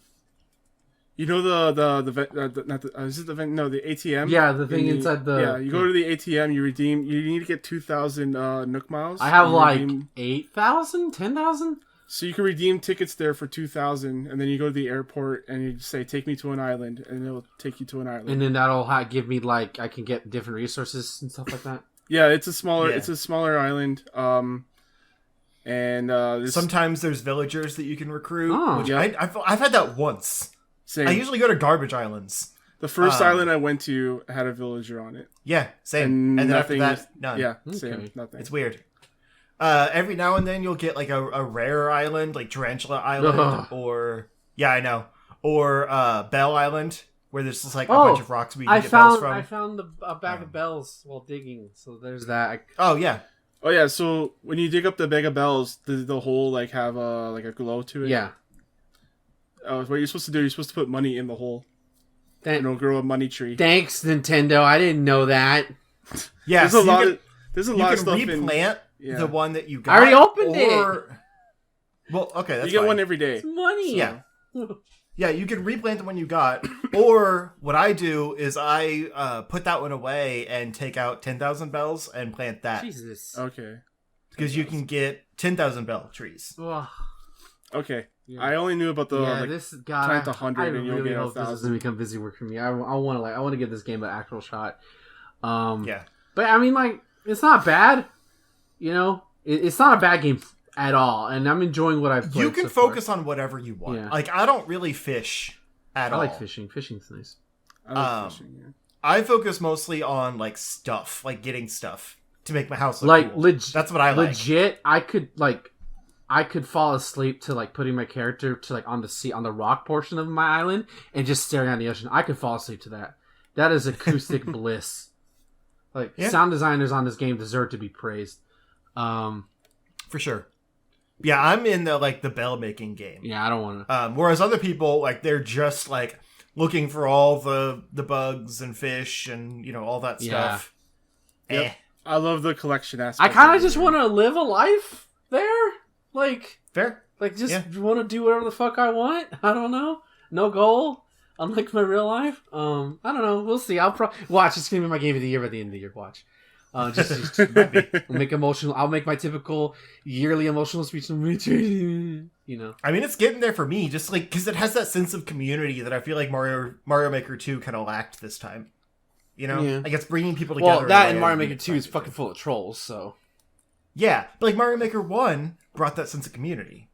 you know the is it the vent? No, the ATM. Yeah, the thing inside the. Yeah, you go to the ATM. You redeem. You need to get 2,000 Nook miles. I have You like redeem- 8,000, 10,000. So you can redeem tickets there for 2,000, and then you go to the airport and you say, "Take me to an island," and it'll take you to an island. And then that'll give me like I can get different resources and stuff like that. Yeah, it's a smaller island. And Sometimes there's villagers that you can recruit. Oh. Which Yeah. I've had that once. same. I usually go to garbage islands. The first island I went to had a villager on it. Yeah, same. And then after nothing. that, none. Yeah, Okay. same. Nothing. It's weird. Every now and then you'll get like a rare island, like Tarantula Island, Ugh. or Bell Island, where there's just like a Oh, bunch of rocks where you can get bells from. I found a bag of bells while digging, so there's that. Oh yeah, Oh yeah, so when you dig up the bag of bells, does the hole like have a glow to it? Yeah. What you're supposed to do? You're supposed to put money in the hole, and it'll grow a money tree. Thanks, Nintendo. I didn't know that. yeah. There's so a lot. you There's a can lot of stuff in. replant Yeah. the one that you got. I already opened it. Well, okay, that's You get fine. one every day. It's money. Yeah. Yeah, you can replant the one you got, or what I do is I put that one away and take out 10,000 bells and plant that Jesus. Okay. because you can get 10,000 bell trees. Ugh. Okay. Yeah. I only knew about the Yeah, like, this God. plant 100 I and you'll really get hope this 1,000. doesn't become busy work for me. I want to give this game an actual shot. Yeah. But I mean, like, it's not bad. It's not a bad game at all, and I'm enjoying what I've played. You can so far. focus on whatever you want. Yeah. Like, I don't really fish at I all. like fishing. Fishing's nice. I like fishing, yeah. I focus mostly on, like, stuff. Like, getting stuff to make my house look Like cool. legit. That's what I like. Legit, I could fall asleep to like putting my character to like on the rock portion of my island and just staring at the ocean. I could fall asleep to that. That is acoustic bliss. Like sound designers on this game deserve to be praised. For sure. Yeah, I'm in the bell making game. Yeah, I don't want to. Whereas other people, like, they're just like, looking for all the bugs and fish and all that stuff. Yep. I love the collection aspect. I kind of just want to live a life there, like fair, like just want to do whatever the fuck I want. I don't know, no goal. Unlike my real life, I don't know. We'll see. I'll watch. It's gonna be my game of the year by the end of the year. watch. Just make emotional. I'll make my typical yearly emotional speech. I mean, it's getting there for me. Just like because it has that sense of community that I feel like Mario Maker 2 kind of lacked this time. Like it's bringing people together. Well, that and Mario Maker 2 is fucking full of trolls. So yeah, but like Mario Maker 1 brought that sense of community.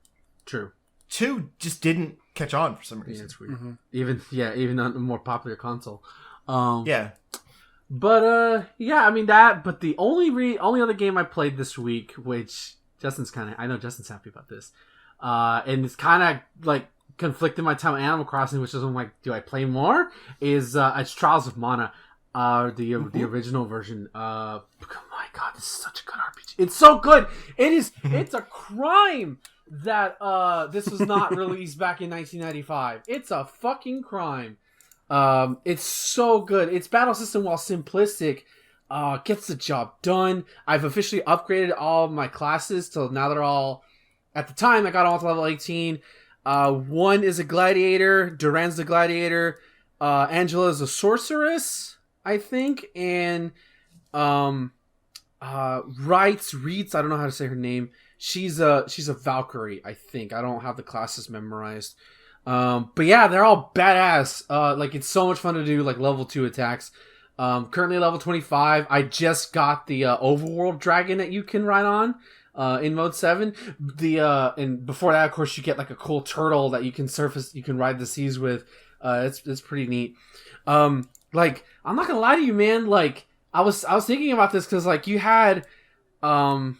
True. 2 just didn't catch on for some reason. Yeah, it's weird. Mm-hmm. Even on a more popular console. Yeah. But but the only other game I played this week, which I know Justin's happy about this, and it's kind of like conflicting my time with Animal Crossing, which is I'm like, do I play more? It's Trials of Mana, the original version. Oh my god, this is such a good RPG. It's so good. It is. It's a crime that this was not released back in 1995. It's a fucking crime. It's so good. Its battle system, while simplistic, gets the job done. I've officially upgraded all of my classes till now they're all, at the time I got all to level 18. One is a gladiator, Duran's the gladiator, Angela is a sorceress, I think, and Reitz, I don't know how to say her name. She's a Valkyrie, I think. I don't have the classes memorized. But yeah, they're all badass. Like it's so much fun to do like level 2 attacks. Currently level 25. I just got the overworld dragon that you can ride on in mode 7. And before that, of course, you get like a cool turtle that you can ride the seas with. It's pretty neat. Like I'm not gonna lie to you, man. Like I was thinking about this because like you had Final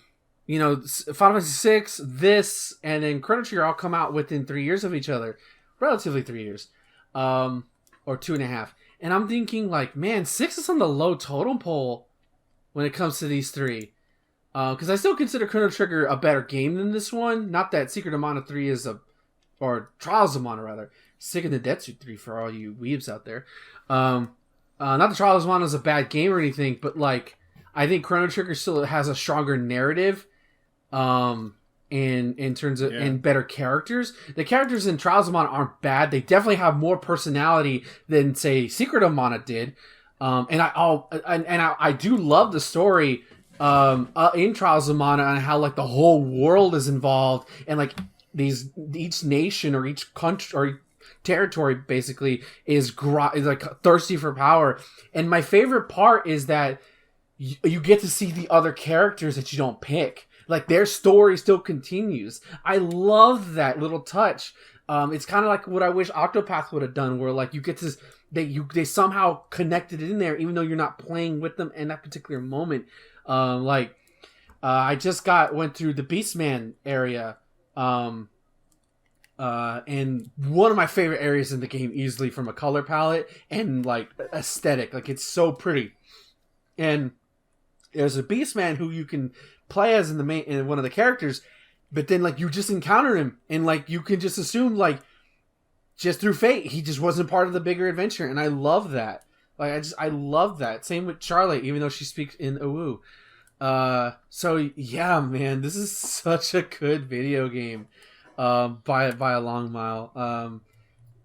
Fantasy VI, this, and then Chrono Trigger all come out within 3 years of each other. Relatively 3 years. Or 2.5. And I'm thinking, like, man, 6 is on the low totem pole when it comes to these three. Because I still consider Chrono Trigger a better game than this one. Not that Secret of Mana 3 or Trials of Mana, rather. Sick of the Detsu 3 for all you weebs out there. Not that Trials of Mana is a bad game or anything, but, like, I think Chrono Trigger still has a stronger narrative. In terms of and better characters. The characters in Trials of Mana aren't bad. They definitely have more personality than say Secret of Mana did. And I do love the story in Trials of Mana and how like the whole world is involved and like each nation or each country or territory basically is like thirsty for power. And my favorite part is that you get to see the other characters that you don't pick. Like their story still continues. I love that little touch. It's kind of like what I wish Octopath would have done, where like you get to they somehow connected it in there, even though you're not playing with them in that particular moment. I just went through the Beastman area, and one of my favorite areas in the game, easily from a color palette and like aesthetic. Like it's so pretty, and there's a Beastman who you can play as in one of the characters, but then like you just encounter him and like you can just assume like just through fate he just wasn't part of the bigger adventure, and I love that. Like I love that. Same with Charlotte, even though she speaks in Owu. So yeah, man, this is such a good video game by a long mile.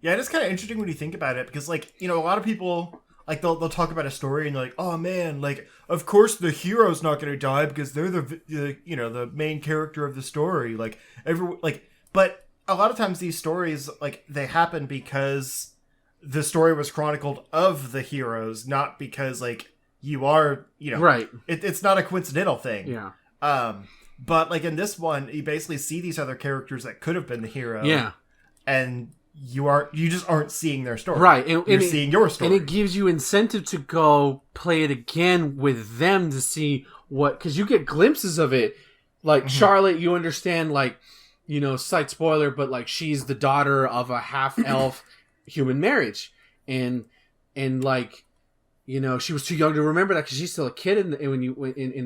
Yeah, it's kind of interesting when you think about it, because like a lot of people like they'll talk about a story and they're like, oh man, like of course the hero's not going to die because they're the main character of the story. Like but a lot of times these stories like they happen because the story was chronicled of the heroes, not because like you are right. It's not a coincidental thing. Yeah. But like in this one, you basically see these other characters that could have been the hero. Yeah. And you just aren't seeing their story. Right. You're seeing your story. And it gives you incentive to go play it again with them to see because you get glimpses of it. Like Charlotte, you understand, like, slight spoiler, but like she's the daughter of a half-elf human marriage. And like, she was too young to remember that because she's still a kid in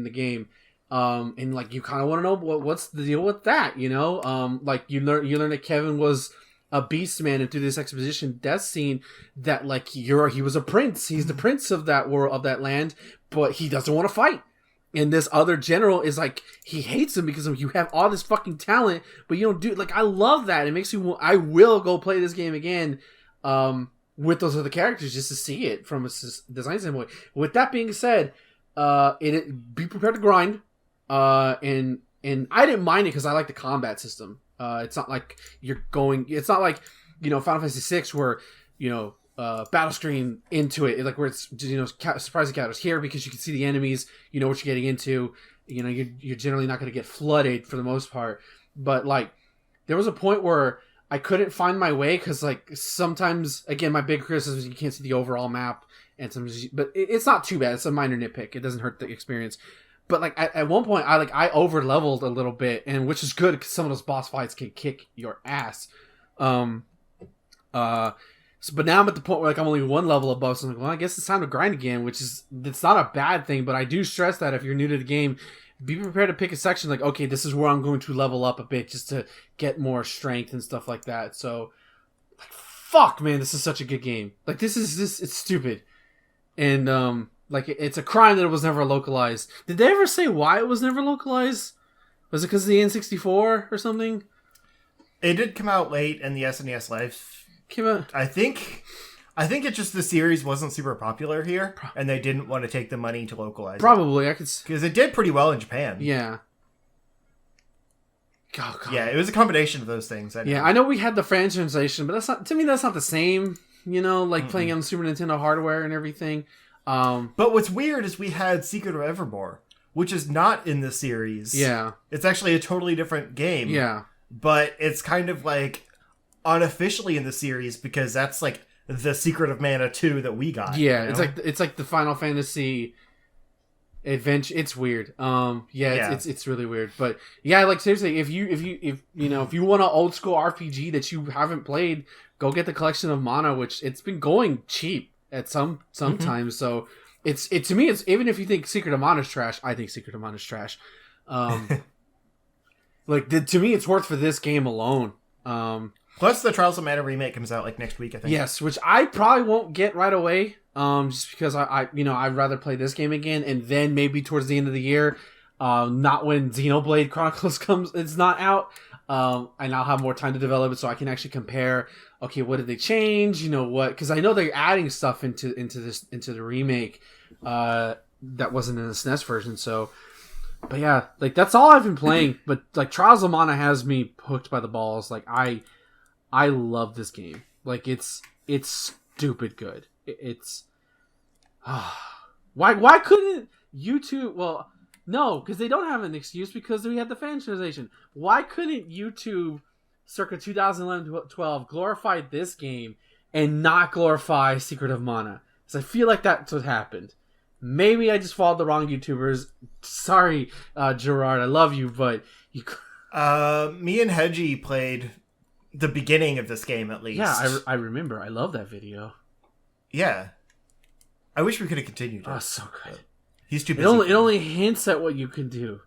the game. And like, you kind of want to know what's the deal with that, like you learn that Kevin was a beast man and through this exposition death scene that like he was a prince. He's the prince of that world, of that land, but he doesn't want to fight. And this other general is like, he hates him because you have all this fucking talent, but you don't do, like, I love that. It makes me, I will go play this game again with those other characters just to see it from a design standpoint. With that being said, be prepared to grind. And I didn't mind it because I like the combat system. It's not like it's not like, Final Fantasy VI where, battle screen into it, like where it's, surprise encounters. Here, because you can see the enemies, you know what you're getting into, you're generally not going to get flooded for the most part. But like, there was a point where I couldn't find my way because like sometimes, again, my big criticism is you can't see the overall map, and sometimes, but it's not too bad. It's a minor nitpick. It doesn't hurt the experience. But like at one point, I over leveled a little bit, and which is good because some of those boss fights can kick your ass. But now I'm at the point where like I'm only one level above, so I'm like, well, I guess it's time to grind again, it's not a bad thing, but I do stress that if you're new to the game, be prepared to pick a section like, okay, this is where I'm going to level up a bit just to get more strength and stuff like that. So, like, fuck, man, this is such a good game. Like, it's stupid. And, like, it's a crime that it was never localized. Did they ever say why it was never localized? Was it because of the N64 or something? It did come out late in the SNES life. Came out. I think it's just the series wasn't super popular here, and they didn't want to take the money to localize Probably, it. I could... Because it did pretty well in Japan. Yeah. God. Yeah, it was a combination of those things. Yeah, I know we had the French translation, but to me, that's not the same, like playing on Super Nintendo hardware and everything. But what's weird is we had Secret of Evermore, which is not in the series. Yeah. It's actually a totally different game. Yeah. But it's kind of like unofficially in the series because that's like the Secret of Mana 2 that we got. Yeah, it's like the Final Fantasy adventure. It's weird. It's really weird. But yeah, like seriously, if you want an old school RPG that you haven't played, go get the Collection of Mana, which it's been going cheap at sometimes. So it's to me, it's, even if you think Secret of Mana is trash, I think Secret of Mana is trash. To me, it's worth for this game alone. Plus, the Trials of Mana remake comes out like next week, I think. Yes, which I probably won't get right away. Just because I'd rather play this game again, and then maybe towards the end of the year, not when Xenoblade Chronicles it's not out, and I'll have more time to develop it, so I can actually compare. Okay, what did they change? What? Because I know they're adding stuff into the remake, that wasn't in the SNES version. So, but yeah, like that's all I've been playing. But like Trials of Mana has me hooked by the balls. Like I love this game. Like it's stupid good. It's why couldn't YouTube? Well, no, because they don't have an excuse because we had the fan translation. Why couldn't YouTube, circa 2011-12, glorify this game and not glorify Secret of Mana? Because I feel like that's what happened. Maybe I just followed the wrong YouTubers. Sorry, Gerard, I love you, but you. Me and Hedgie played the beginning of this game, at least. Yeah, I remember. I love that video. Yeah. I wish we could have continued. Oh, so good. He's too busy. It only hints at what you can do.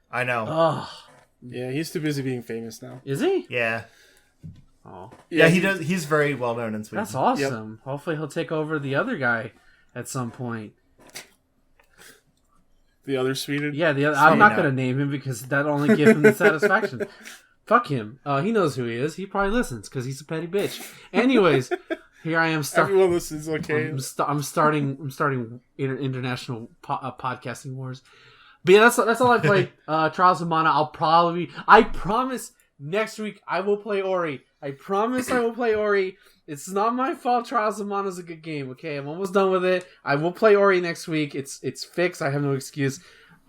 I know. Oh. Yeah, he's too busy being famous now. Is he? Yeah. Oh. Yeah, he does. He's very well known in Sweden. That's awesome. Yep. Hopefully he'll take over the other guy at some point. The other Sweden? Yeah, I'm not going to name him because that'll only give him the satisfaction. Fuck him. He knows who he is. He probably listens because he's a petty bitch. Anyways, here I am. Everyone listens, okay? I'm starting international podcasting wars. But yeah, that's all I played. Trials of Mana. I promise next week I will play Ori. I promise I will play Ori. It's not my fault. Trials of Mana is a good game. Okay, I'm almost done with it. I will play Ori next week. It's fixed. I have no excuse.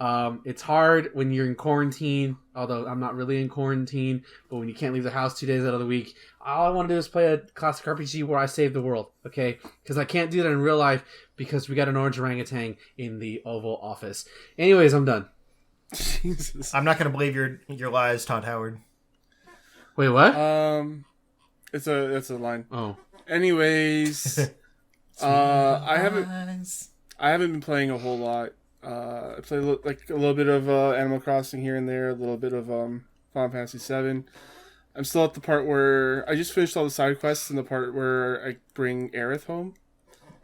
It's hard when you're in quarantine, although I'm not really in quarantine, but when you can't leave the house 2 days out of the week, all I want to do is play a classic RPG where I save the world, okay? Because I can't do that in real life because we got an orange orangutan in the Oval Office. Anyways, I'm done. Jesus. I'm not going to believe your lies, Todd Howard. Wait, what? It's a line. Oh. Anyways, I haven't been playing a whole lot. I played a little bit of Animal Crossing here and there, a little bit of Final Fantasy VII. I'm still at the part where I just finished all the side quests and the part where I bring Aerith home.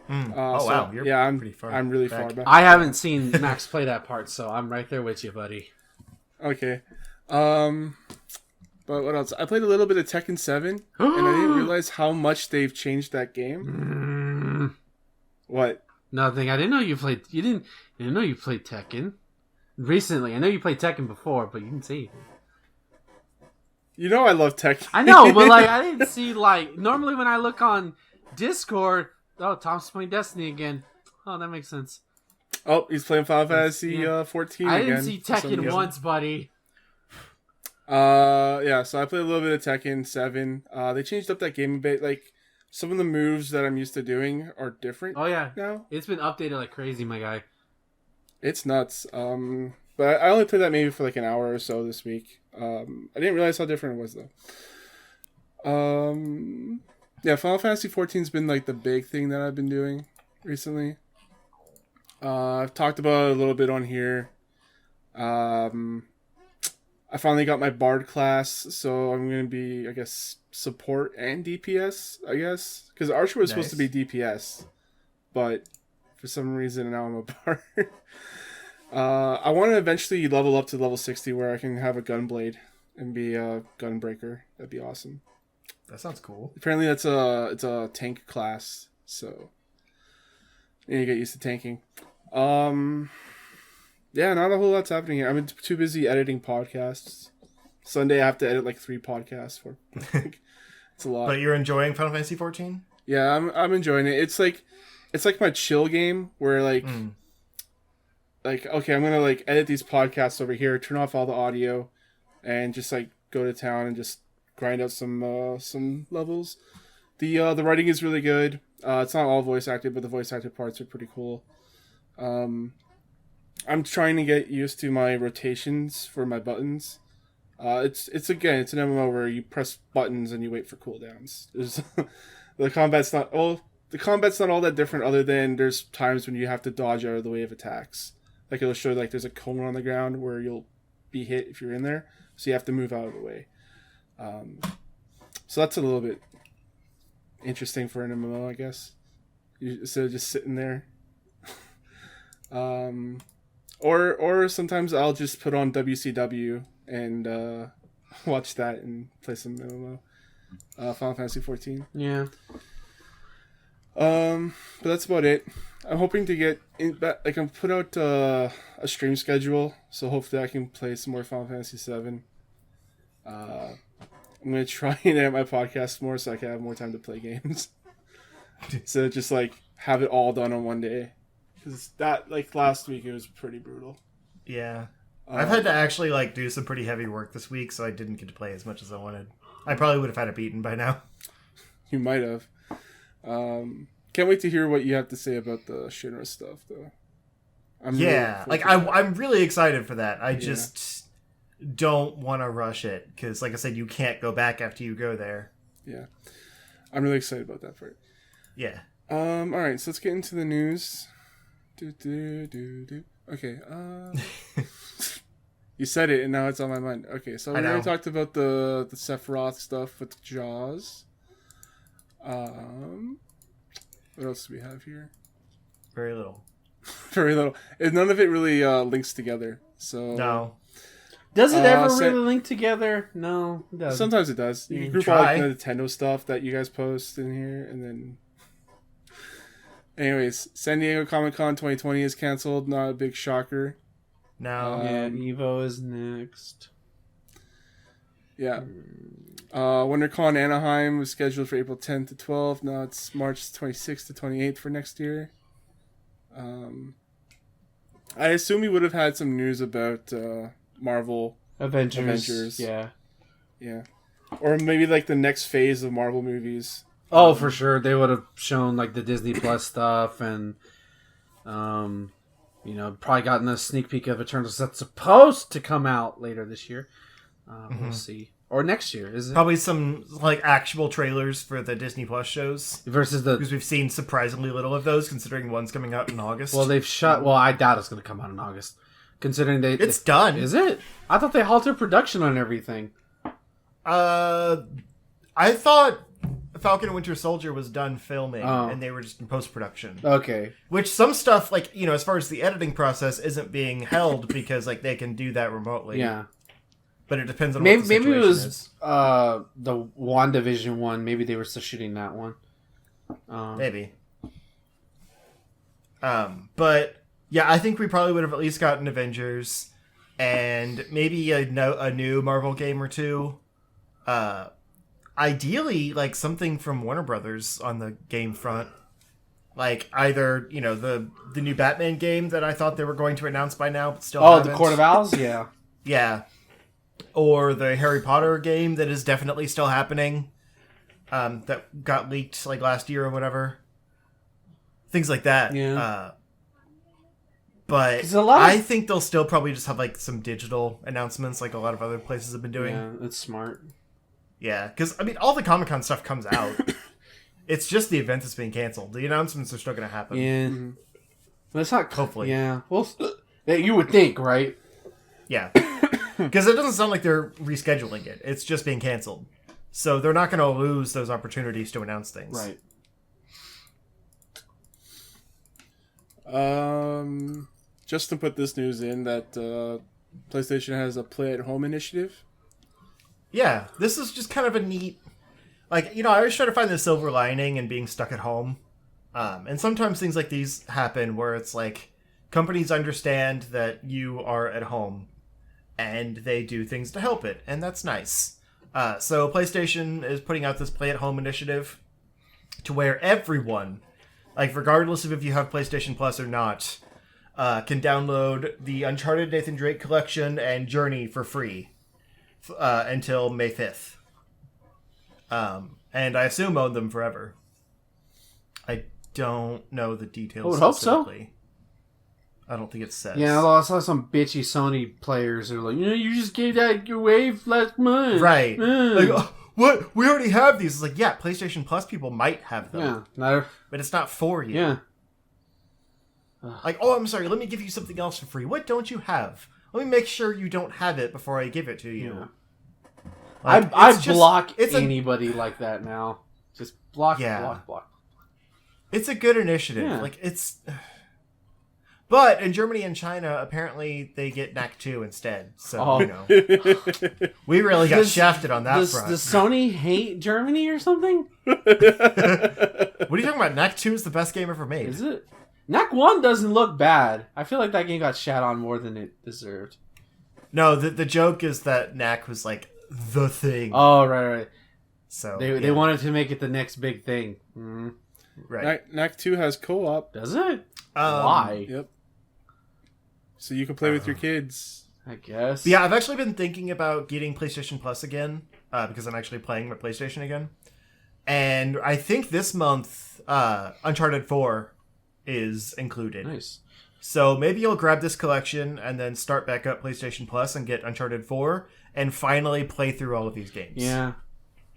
Wow, you're I'm pretty far. I'm really back. far back. I haven't seen Max play that part, so I'm right there with you, buddy. Okay. But what else? I played a little bit of Tekken 7, and I didn't realize how much they've changed that game. What? Nothing. I didn't know you played. You didn't know you played Tekken recently. I know you played Tekken before, but you didn't see. You know I love Tekken. I know, but like I didn't see like normally when I look on Discord. Oh, Tom's playing Destiny again. Oh, that makes sense. Oh, he's playing Final Fantasy 14 I again. didn't see Tekken once, buddy. Yeah, so I played a little bit of Tekken 7. They changed up that game a bit. Like, some of the moves that I'm used to doing are different. Oh yeah, now. It's been updated like crazy, my guy. It's nuts. But I only played that maybe for like an hour or so this week. I didn't realize how different it was though. Yeah, Final Fantasy 14's been like the big thing that I've been doing recently. I've talked about it a little bit on here. I finally got my Bard class, so I'm going to be, I guess, support and DPS, I guess. Because Archer was supposed to be DPS, but for some reason now I'm a Bard. I want to eventually level up to level 60 where I can have a Gunblade and be a Gunbreaker. That'd be awesome. That sounds cool. Apparently it's a tank class, so you get used to tanking. Yeah, not a whole lot's happening here. I'm too busy editing podcasts. Sunday I have to edit like 3 podcasts for. It's a lot. But you're enjoying Final Fantasy 14? Yeah, I'm enjoying it. It's like my chill game where like okay, I'm gonna like edit these podcasts over here, turn off all the audio, and just like go to town and just grind out some levels. The writing is really good. It's not all voice acted, but the voice acted parts are pretty cool. I'm trying to get used to my rotations for my buttons. It's an MMO where you press buttons and you wait for cooldowns. The combat's not all that different, other than there's times when you have to dodge out of the way of attacks. Like it'll show like there's a cone on the ground where you'll be hit if you're in there, so you have to move out of the way. So that's a little bit interesting for an MMO, I guess. Instead of just sitting there. Or sometimes I'll just put on WCW and watch that and play some MMO. Final Fantasy 14. Yeah. But that's about it. I'm hoping to get I can put out a stream schedule, so hopefully I can play some more Final Fantasy 7. I'm gonna try and edit my podcast more so I can have more time to play games. So just like have it all done on one day. Because that, like, last week, it was pretty brutal. Yeah. I've had to actually, like, do some pretty heavy work this week, so I didn't get to play as much as I wanted. I probably would have had it beaten by now. You might have. Can't wait to hear what you have to say about the Shinra stuff, though. I'm really excited for that. I just don't want to rush it, because, like I said, you can't go back after you go there. Yeah. I'm really excited about that part. Yeah. Alright, so let's get into the news. Okay, you said it and now it's on my mind. Okay, so we already talked about the Sephiroth stuff with Jaws. What else do we have here? Very little. Very little. None of it really links together. So no. Does it ever really link together? No, it doesn't. Sometimes it does. You can group all like the Nintendo stuff that you guys post in here, and then. Anyways, San Diego Comic-Con 2020 is canceled. Not a big shocker. No. Yeah, Evo is next. Yeah. WonderCon Anaheim was scheduled for April 10th to 12th. Now it's March 26th to 28th for next year. I assume we would have had some news about Marvel Avengers. Yeah. Yeah. Or maybe like the next phase of Marvel movies. Oh, for sure. They would have shown like the Disney Plus stuff and, probably gotten a sneak peek of Eternals that's supposed to come out later this year. We'll see. Or next year, is it? Probably some like actual trailers for the Disney Plus shows. Because we've seen surprisingly little of those, considering one's coming out in August. Well, they've shut... Well, I doubt it's going to come out in August. Considering It's done. Is it? I thought they halted production on everything. I thought Falcon and Winter Soldier was done filming, and they were just in post-production. Okay. Which some stuff, like, you know, as far as the editing process, isn't being held because, like, they can do that remotely. Yeah. But it depends on maybe what the situation it was is. the WandaVision one. Maybe they were still shooting that one. Maybe. But yeah, I think we probably would have at least gotten Avengers and maybe a new Marvel game or two. Ideally, like something from Warner Brothers on the game front. Like either, you know, the new Batman game that I thought they were going to announce by now, but still haven't. The Court of Owls? Yeah. Yeah. Or the Harry Potter game that is definitely still happening. That got leaked like last year or whatever. Things like that. Yeah. But I think they'll still probably just have like some digital announcements like a lot of other places have been doing. Yeah, that's smart. Yeah, because I mean, all the Comic-Con stuff comes out. It's just the event that's being canceled. The announcements are still going to happen. Yeah. But it's not... Hopefully. Yeah. Well, you would think, right? Yeah. Because it doesn't sound like they're rescheduling it. It's just being canceled. So they're not going to lose those opportunities to announce things. Right. Just to put this news in, that PlayStation has a play-at-home initiative. Yeah, this is just kind of a neat... Like, you know, I always try to find the silver lining in being stuck at home. And sometimes things like these happen where it's like, companies understand that you are at home, and they do things to help it, and that's nice. So PlayStation is putting out this play-at-home initiative to where everyone, like regardless of if you have PlayStation Plus or not, can download the Uncharted Nathan Drake collection and Journey for free until May 5th. And I assume own them forever. I don't know the details. I would hope so. I don't think it says. Yeah, I saw some bitchy Sony players who are like, you know, you just gave that away last month. Right. Like, oh, what? We already have these. It's like, yeah, PlayStation Plus people might have them. Yeah. But it's not for you. Yeah. Like, oh, I'm sorry, let me give you something else for free. What don't you have? Let me make sure you don't have it before I give it to you. Yeah. Like, I block anybody like that now. Just block. It's a good initiative. Yeah. Like, it's... But in Germany and China, apparently they get NAC 2 instead. So, you know. We really got shafted on that front. Does Sony hate Germany or something? What are you talking about? NAC 2 is the best game ever made. Is it? NAC 1 doesn't look bad. I feel like that game got shat on more than it deserved. No, the joke is that NAC was like the thing. Oh, right. So they wanted to make it the next big thing. Mm. Right. NAC 2 has co-op. Does it? Why? Yep. So you can play with your kids. I guess. But yeah, I've actually been thinking about getting PlayStation Plus again because I'm actually playing my PlayStation again. And I think this month Uncharted 4 is included. Nice. So maybe you'll grab this collection and then start back up PlayStation Plus and get Uncharted 4 and finally play through all of these games. Yeah.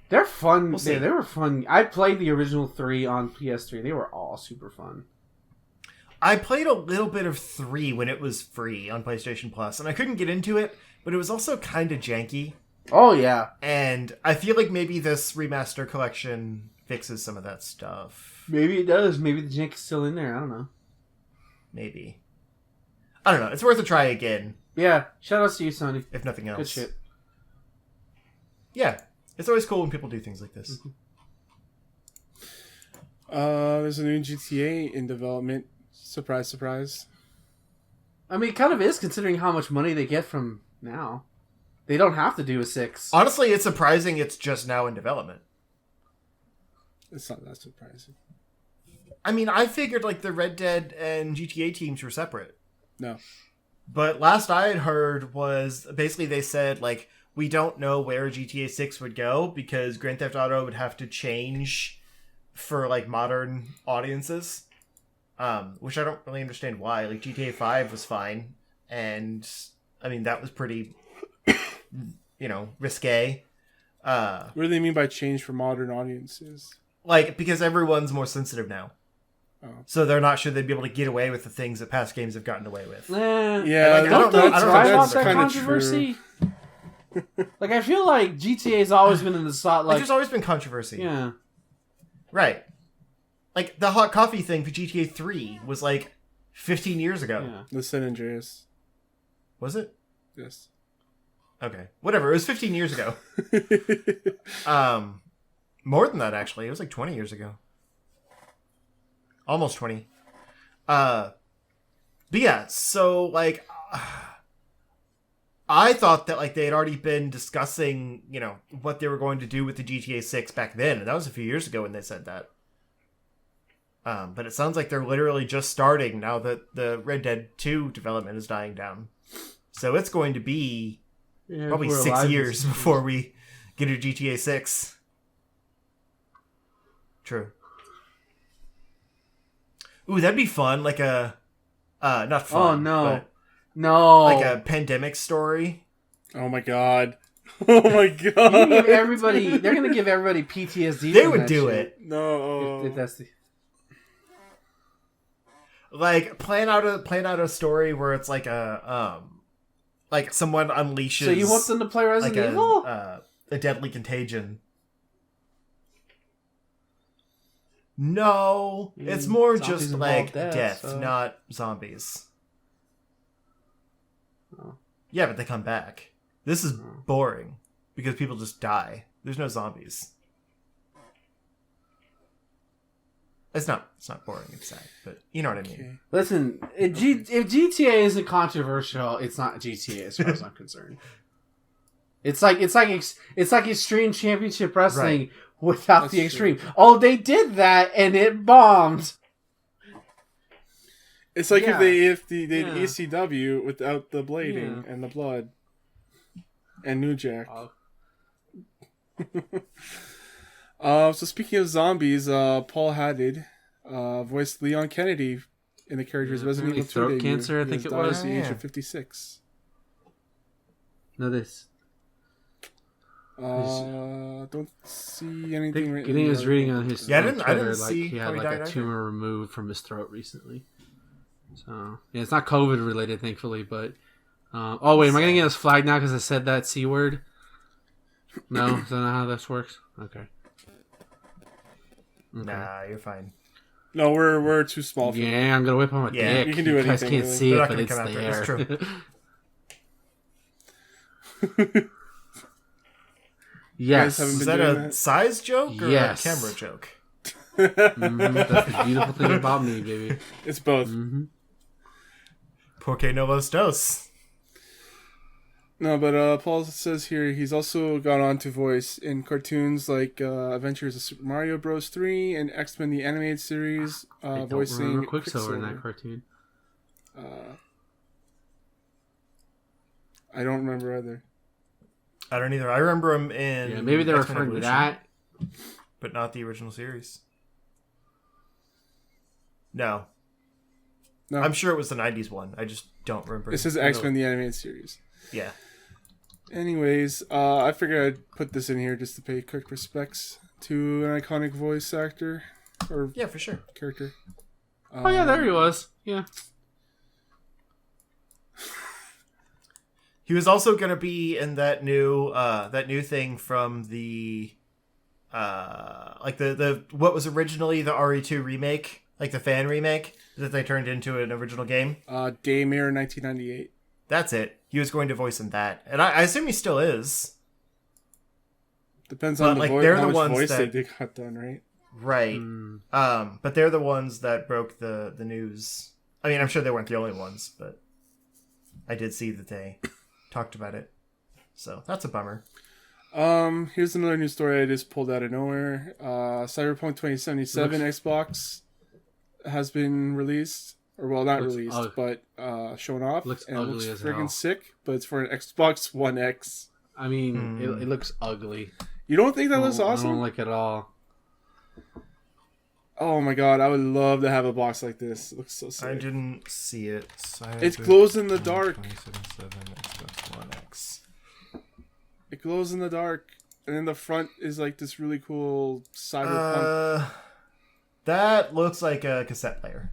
They're fun. We'll see. They were fun. I played the original 3 on PS3. They were all super fun. I played a little bit of 3 when it was free on PlayStation Plus, and I couldn't get into it, but it was also kind of janky. Oh, yeah. And I feel like maybe this remaster collection fixes some of that stuff. Maybe it does. Maybe the jank is still in there. I don't know. Maybe. I don't know. It's worth a try again. Yeah. Shout out to you, Sony. If nothing else. Good shit. Yeah. It's always cool when people do things like this. There's a new GTA in development. Surprise, surprise. I mean, it kind of is considering how much money they get from now. They don't have to do a 6. Honestly, it's surprising it's just now in development. It's not that surprising. I mean, I figured like the Red Dead and GTA teams were separate. No. But last I had heard was basically they said like, we don't know where GTA 6 would go because Grand Theft Auto would have to change for like modern audiences. Which I don't really understand why. Like GTA 5 was fine, and I mean that was pretty, risque. What do they mean by change for modern audiences? Like because everyone's more sensitive now, so they're not sure they'd be able to get away with the things that past games have gotten away with. Yeah, like, I don't know. That's That's that kind of controversy. true. Like, I feel like GTA's always been in the spot. Like, Like, there's always been controversy. yeah. Right. Like, the hot coffee thing for GTA 3 was, like, 15 years ago. Yeah. The San Andreas. Was it? Yes. Okay. Whatever. It was 15 years ago. More than that, actually. It was, like, 20 years ago. Almost 20. But yeah, so, like... I thought that, like, they had already been discussing, you know, what they were going to do with the GTA 6 back then. And that was a few years ago when they said that. But it sounds like they're literally just starting now that the Red Dead 2 development is dying down. So it's going to be probably 6 years before we get a GTA 6. True. Ooh, that'd be fun. Like a... not fun. Oh, no. But No. like a pandemic story. Oh my god. Oh my god. You're gonna give everybody, they're going to give everybody PTSD. They from would that do shit. it. No. If that's the... Like plan out a story where it's like a like someone unleashes. So you want them to play Resident like Evil? a deadly contagion. No, it's more Zombies just involve like death, death, so- not zombies. Oh. Yeah, but they come back. This is boring because people just die. There's no zombies. It's not boring. It's sad, but you know what I mean. Okay. Listen, if GTA isn't controversial, it's not GTA as far as I'm concerned. It's like Extreme Championship Wrestling Right. without That's the true. Extreme. Oh, they did that and it bombed. It's like Yeah. if they did Yeah. ECW without the blading and the blood and New Jack. So speaking of zombies, Paul Haddad voiced Leon Kennedy in the character's Resident Evil 2 throat debut. cancer, I He think has it died was. at the age Yeah. of 56. No, this. Don't see I anything. think written he in the was reading article. on his Yeah, I on didn't Twitter, see like he how had he like died a either. tumor removed from his throat recently. So yeah, it's not COVID related, thankfully. But oh wait, am I gonna get us flagged now because I said that C word? No, is that not how this works? Okay. Nah, you're fine. No, we're too small for that. Yeah, I'm gonna whip on my Yeah, dick. you can do You guys anything, can't really. see They're it, not but gonna it's come after it. there. It's true. Yes. haven't Is been that doing a that? size joke or Yes. a camera joke? Mhm, that's the beautiful thing about me, baby. It's both. Hmm. Porque no los dos. No, but Paul says here he's also gone on to voice in cartoons like Adventures of Super Mario Bros. 3 and X-Men the Animated Series, I don't voicing remember Quicksilver in that Quicksilver. cartoon. I don't remember either. I don't either. I remember him in Yeah, maybe they're X-Men referring to Evolution, that. but not the original series. No. No. I'm sure it was the 90s one. I just don't remember. This is X-Men the Animated Series. Yeah. Anyways, I figured I'd put this in here just to pay quick respects to an iconic voice actor or Yeah, for sure. character. Oh yeah, there he was. Yeah. He was also going to be in that new thing from the like the what was originally the RE2 remake, like the fan remake that they turned into an original game. Daymare 1998. That's it. He was going to voice in that, and I assume he still is. Depends But, on the like, voice. they're How the much ones voice that- they got done, right? Right. But they're the ones that broke the news. I mean, I'm sure they weren't the only ones, but I did see that they talked about it. So that's a bummer. Here's another news story I just pulled out of nowhere. Cyberpunk 2077 Xbox has been released. Or, well, not Looks released, ugly. but shown off. Looks and it ugly looks as friggin' hell. sick, but it's for an Xbox One X. I mean, it looks ugly. You don't think that looks I awesome? don't like it at all. Oh my god, I would love to have a box like this. It looks so I sick. didn't see it. It glows in the dark. 2077 Xbox One X. It glows in the dark. And then the front is like this really cool cyberpunk. That looks like a cassette player,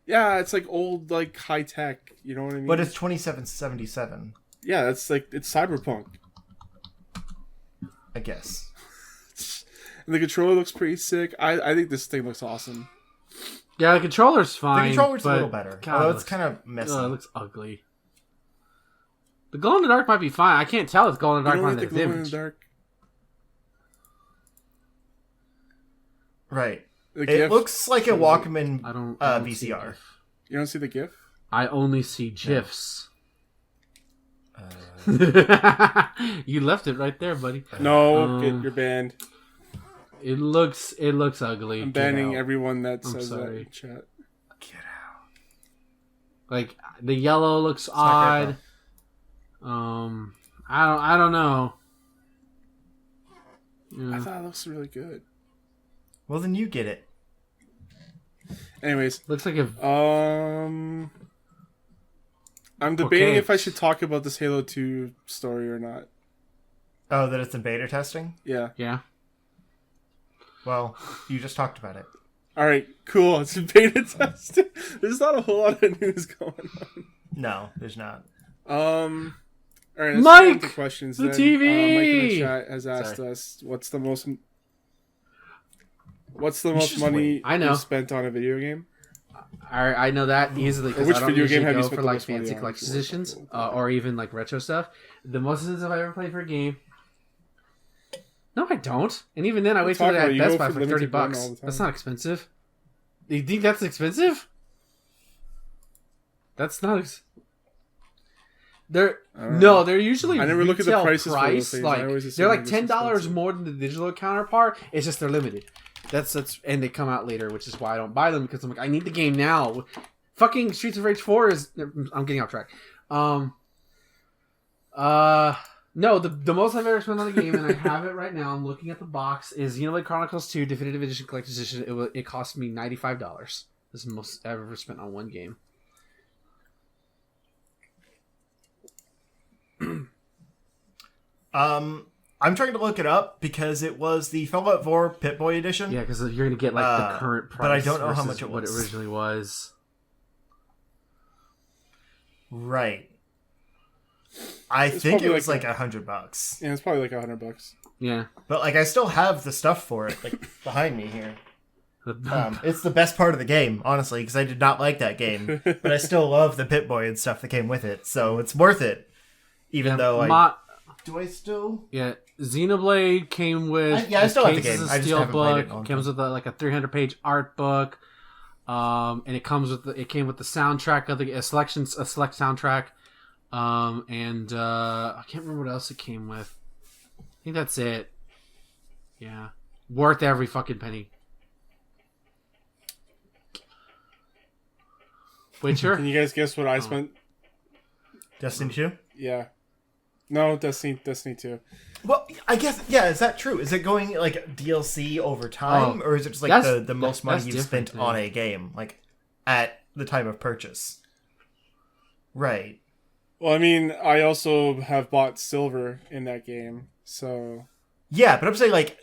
Yeah, it's like old, like high tech. You know what I mean? but it's 2777. Yeah, that's like it's cyberpunk. I guess. And the controller looks pretty sick. I think this thing looks awesome. Yeah, the controller's fine. The controller's a but little better. God, Although it it's kind of messy. It looks ugly. The glow in the dark might be fine. I can't tell if glow in the dark You don't might like be the glow in image. the dark? Right. The It GIF? looks like a Walkman I don't see VCR. GIF. You don't see the GIF? I only see GIFs. You left it right there, buddy. No, you're banned. It looks ugly. I'm banning out. everyone that I'm says that sorry. in chat. Get out. Like the yellow looks odd. I don't know. Yeah. I thought it looks really good. Well, then you get it. Anyways, Looks like a I'm debating Okay. if I should talk about this Halo 2 story or not. Oh, that it's in beta testing? Yeah. yeah. Well, you just talked about it. All right, cool. It's in beta testing. There's not a whole lot of news going on. No, there's not. All right, let's Mike, get into questions. the then. TV! Mike in the chat has asked us, "What's the most just money wait. I know. you've spent on a video game?" I know that easily because Which I don't video usually game have you go spent for the like most money fancy on? collector's editions or even like retro stuff. The most expensive I've ever played for a game. No, I don't. And even then, I wait till talking they're about? at You Best go Buy for for limited run $30. all the time. That's not expensive. You think that's expensive? That's not. They're no, they're usually I never look at the retail prices for those things. I Like always assume they're like they're just $10 expensive. more than the digital counterpart. It's just they're limited. That's and they come out later, which is why I don't buy them because I'm like I need the game now. Fucking Streets of Rage 4 is. I'm getting off track. No, the most I've ever spent on a game, and I have it right now. I'm looking at the box. Is Xenoblade Chronicles 2 Definitive Edition Collector's Edition. It cost me $95. This is the most I've ever spent on one game. I'm trying to look it up because it was the Fallout 4 Pip-Boy edition. Yeah, because you're gonna get like the current price, but I don't know how versus much it what it was. originally was. Right. I It's think it probably was like like $100. Yeah, it's probably like $100. Yeah, But like I still have the stuff for it, like behind me here. It's the best part of the game, honestly, because I did not like that game, but I still love the Pip-Boy and stuff that came with it, so it's worth it. Even though do I still? Yeah, Xenoblade came with. I still have the cases game. of I just steel haven't played it in a book. long Comes with like a 300-page art book, and it comes with it came with the soundtrack of a select soundtrack, and I can't remember what else it came with. I think that's it. Yeah, worth every fucking penny. Witcher. Can you guys guess what I spent? Destiny 2? Yeah. No, Destiny 2. Well, I guess, yeah, is that true? Is it going like DLC over time, or is it just like the most money you've spent on a game, like at the time of purchase? Right. Well, I mean, I also have bought silver in that game, so... Yeah, but I'm saying, like,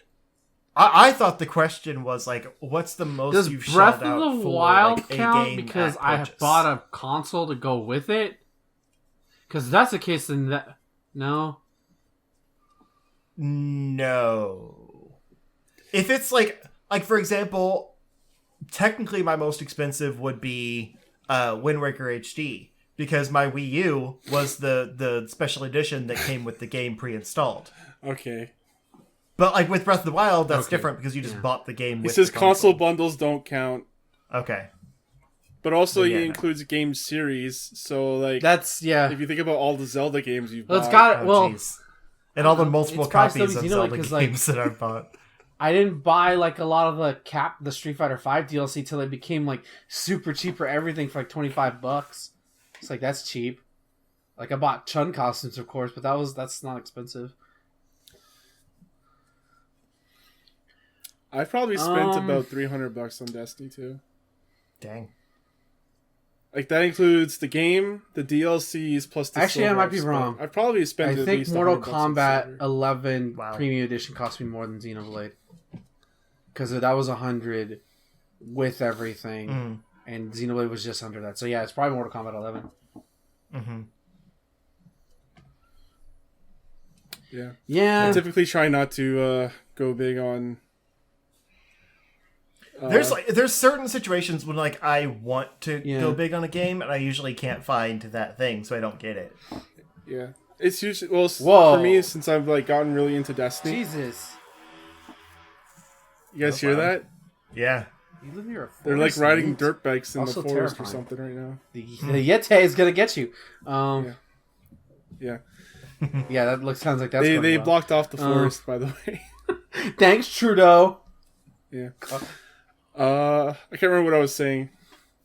I thought the question was, like, what's the most Does you've Breath shelled out of the for, Wild like, a count game because at I have purchase? bought a console to go with it? Because if that's the case, then that... No? No. If it's, like, for example, technically my most expensive would be Wind Waker HD, because my Wii U was the special edition that came with the game pre-installed. Okay. But like with Breath of the Wild, that's Okay. different because you just bought the game It with says the console bundles don't count, Okay. but also Yeah, it no. includes game series, so like... That's, yeah. If you think about all the Zelda games you've Well, bought... it's got Oh, well. jeez. And all the multiple It's probably copies still of Xenoblade Zelda 'cause, like- games that I've bought. I didn't buy like a lot of the Street Fighter 5 DLC till it became like super cheap for everything for like $25. It's like that's cheap. Like I bought Chun costumes, of course, but that's not expensive. I've probably spent about $300 on Destiny 2. Dang. Like that includes the game, the DLCs, plus the Actually, I silver might be I've spent. wrong. I've probably spent I at think least Mortal $100 in Kombat silver. 11 Wow. Premium Edition cost me more than Xenoblade because that was 100 with everything, and Xenoblade was just under that. So yeah, it's probably Mortal Kombat 11. Mm-hmm. Yeah. Yeah. I typically try not to go big on. There's certain situations when like I want to Yeah. go big on a game and I usually can't find that thing, so I don't get it. Yeah, it's usually Whoa. for me since I've like gotten really into Destiny. Jesus. You guys hear that? Yeah. You live near a forest. They're like riding Newt. dirt bikes in Also the forest terrifying. or something right now. The Yeti is gonna get you. Yeah. Yeah, that sounds like that's. They well. blocked off the forest, by the way. Thanks, Trudeau. Yeah. I can't remember what I was saying.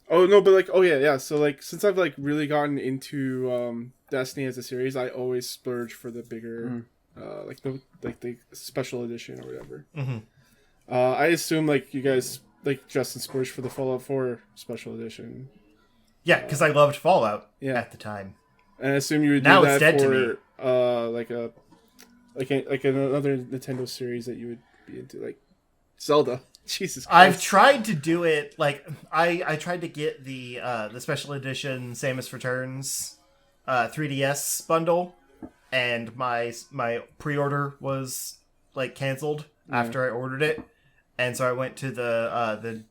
Oh no, but like, yeah. So like, since I've like really gotten into Destiny as a series, I always splurge for the bigger, like the special edition or whatever. Mm-hmm. I assume like you guys like Justin splurged for the Fallout 4 special edition. Yeah, because I loved Fallout Yeah. at the time. And I assume you would Now do it's that dead to for like another Nintendo series that you would be into, like Zelda. Jesus Christ. I've tried to do it. Like I tried to get the special edition Samus Returns 3DS bundle, and my pre-order was like canceled after I ordered it, and so I went to the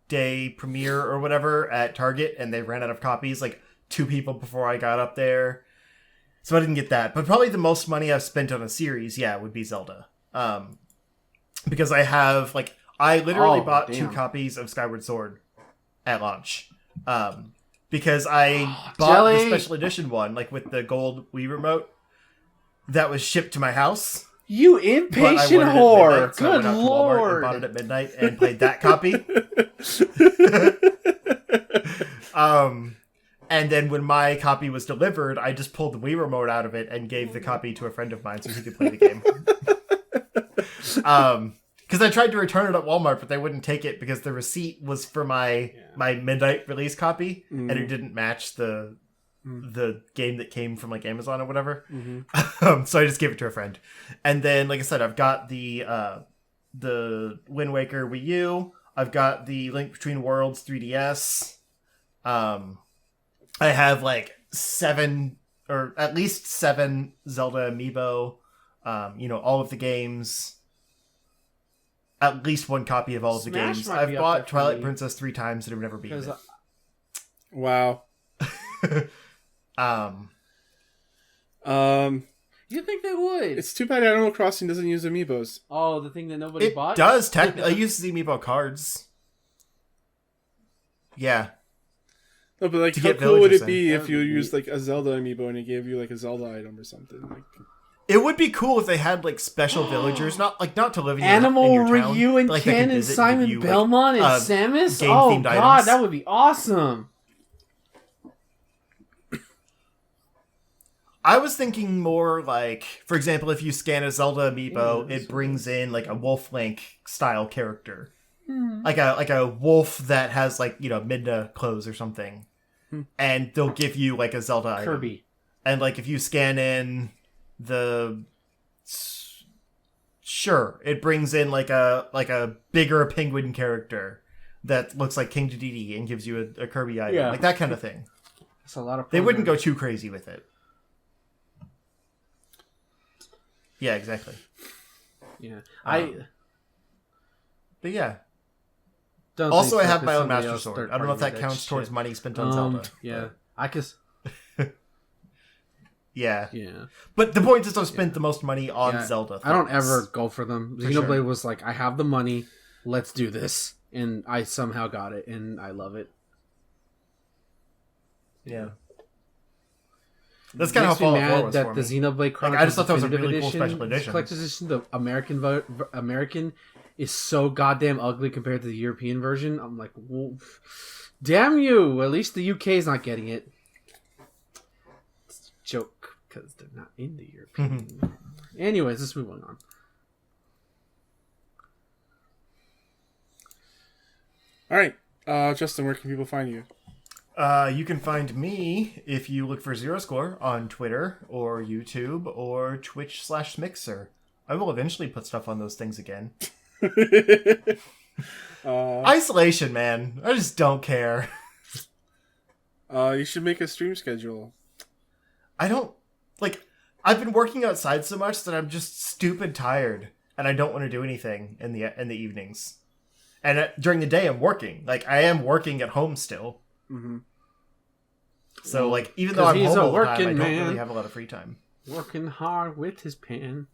day premiere or whatever at Target, and they ran out of copies like 2 people before I got up there, so I didn't get that. But probably the most money I've spent on a series, would be Zelda. Because I have I literally bought 2 copies of Skyward Sword at launch. Because I bought the special edition one, like with the gold Wii remote, that was shipped to my house. You impatient whore! So Good lord! And bought it at midnight and played that copy. And then when my copy was delivered, I just pulled the Wii remote out of it and gave the copy to a friend of mine so he could play the game. Because I tried to return it at Walmart, but they wouldn't take it because the receipt was for my midnight release copy, and it didn't match the game that came from like Amazon or whatever. So I just gave it to a friend. And then, like I said, I've got the Wind Waker Wii U. I've got the Link Between Worlds 3DS. I have like 7 or at least 7 Zelda amiibo. All of the games. At least 1 copy of all of the Smash games. might I've be up bought there for Twilight me. Princess 3 times and have never beaten it. Wow. You think they would? It's too bad Animal Crossing doesn't use amiibos. Oh, the thing that nobody It bought? does technically. I use the amiibo cards. Yeah. No, but like, To how get cool would villagers it be in. if you used like a Zelda amiibo and it gave you like a Zelda item or something? Like, It would be cool if they had like special villagers, not to live in your, Animal in your town, Ryu and but, like, they could Ken and visit and give Simon you, Belmont and Samus? Oh game-themed god, items. that would be awesome. I was thinking more like, for example, if you scan a Zelda amiibo, it brings in like a Wolf Link style character, like a wolf that has like Midna clothes or something, and they'll give you like a Zelda item. Kirby. And like if you scan in sure, it brings in like a bigger penguin character that looks like King Dedede and gives you a Kirby item, Yeah. like that kind of thing. That's a lot of They wouldn't go programming. too crazy with it. Yeah, exactly. Yeah. But yeah. Don't Also, I think have so, my own 'cause somebody Master else Sword. third I don't know if that party counts shit. towards money spent on Zelda. Yeah. I guess. Yeah. Yeah. But the point is I've spent the most money on Yeah, Zelda. I don't things. ever go for them. For Xenoblade sure. was like, I have the money, let's do this, and I somehow got it, and I love it. Yeah. That's kind of Makes how me Fallout 4 mad was that for the me. Xenoblade Chronicles I just thought that was a Definitive really cool special edition. Collector's edition, the American is so goddamn ugly compared to the European version. I'm like, well, damn you! At least the UK is not getting it. It's a joke because they're not in the European. Anyways, let's move on. all right, Justin, where can people find you? You can find me if you look for Zero Score on Twitter or YouTube or Twitch/Mixer. I will eventually put stuff on those things again. Isolation, man. I just don't care. You should make a stream schedule. I don't I've been working outside so much that I'm just stupid tired, and I don't want to do anything in the evenings. And during the day, I'm working. Like, I am working at home still. Mm-hmm. So, like, even though I'm he's home a all the time, working I don't man. really have a lot of free time. Working hard with his pen.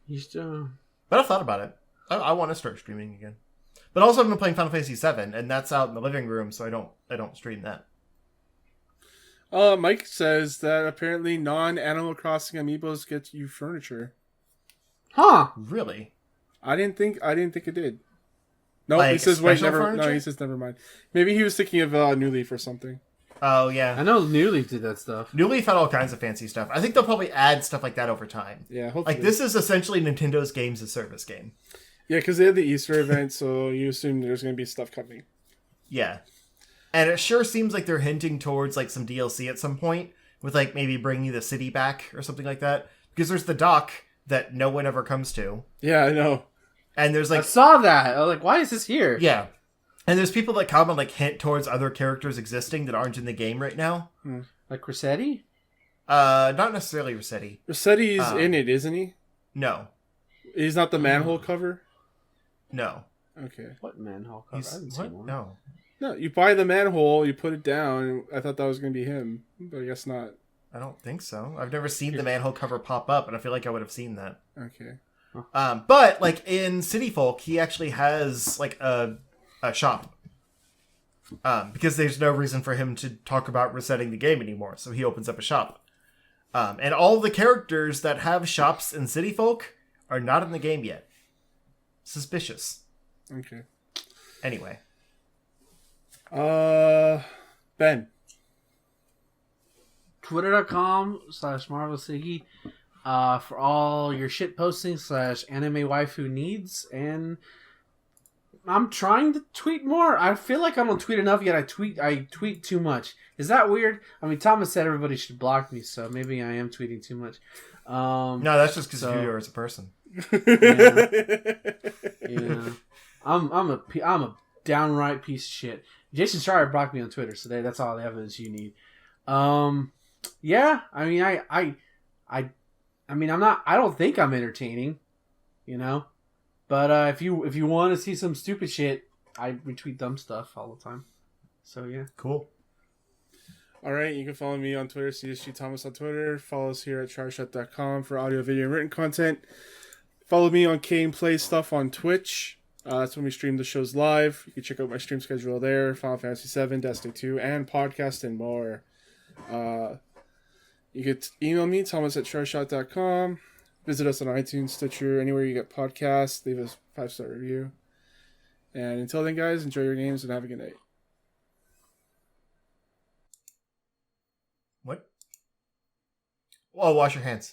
He's still... But I've thought about it. I want to start streaming again. But also, I've been playing Final Fantasy VII, and that's out in the living room, so I don't stream that. Mike says that apparently non-Animal Crossing amiibos get you furniture. Huh. Really? I didn't think it did. No, Like he says wait, special never. furniture? No, he says never mind. Maybe he was thinking of New Leaf or something. Oh, yeah. I know New Leaf did that stuff. New Leaf had all kinds of fancy stuff. I think they'll probably add stuff like that over time. Yeah, hopefully. Like, this is essentially Nintendo's Games as Service game. Yeah, because they had the Easter event, so you assume there's going to be stuff coming. Yeah. And it sure seems like they're hinting towards, like, some DLC at some point, with, like, maybe bringing the city back or something like that. Because there's the dock that no one ever comes to. Yeah, I know. And there's, I like... saw that. I was like, why is this here? Yeah. And there's people that come and, like, hint towards other characters existing that aren't in the game right now. Like Rossetti? Not necessarily Rossetti. Rossetti's in it, isn't he? No. He's not the manhole cover? No. Okay. What manhole cover? I haven't What? seen one. No. No, you buy the manhole, you put it down. I thought that was going to be him, but I guess not. I don't think so. I've never seen the manhole cover pop up, and I feel like I would have seen that. Okay. But, like, in City Folk, he actually has, like, a shop. Because there's no reason for him to talk about resetting the game anymore, so he opens up a shop. And all the characters that have shops in City Folk are not in the game yet. Suspicious. Okay. Anyway. Ben. Twitter.com/MarvelSiggy for all your shit posting / anime waifu needs. And I'm trying to tweet more. I feel like I don't tweet enough yet. I tweet too much. Is that weird? I mean, Thomas said everybody should block me, so maybe I am tweeting too much. No, that's just because of who you are as a person. Yeah. I'm a downright piece of shit. Jason Schreier blocked me on Twitter, so that's all the evidence you need. Yeah, I mean, I mean, I don't think I'm entertaining, you know, but if you want to see some stupid shit, I retweet dumb stuff all the time. So yeah, cool. All right, you can follow me on Twitter, CSG Thomas on Twitter. Follow us here at tryshut.com for audio, video, and written content. Follow me on Kane Play Stuff on Twitch. That's when we stream the shows live. You can check out my stream schedule there. Final Fantasy VII, Destiny 2, and podcast and more. You can email me, thomas@tryshot.com. Visit us on iTunes, Stitcher, anywhere you get podcasts. Leave us a 5-star review. And until then, guys, enjoy your games and have a good night. What? Oh, wash your hands.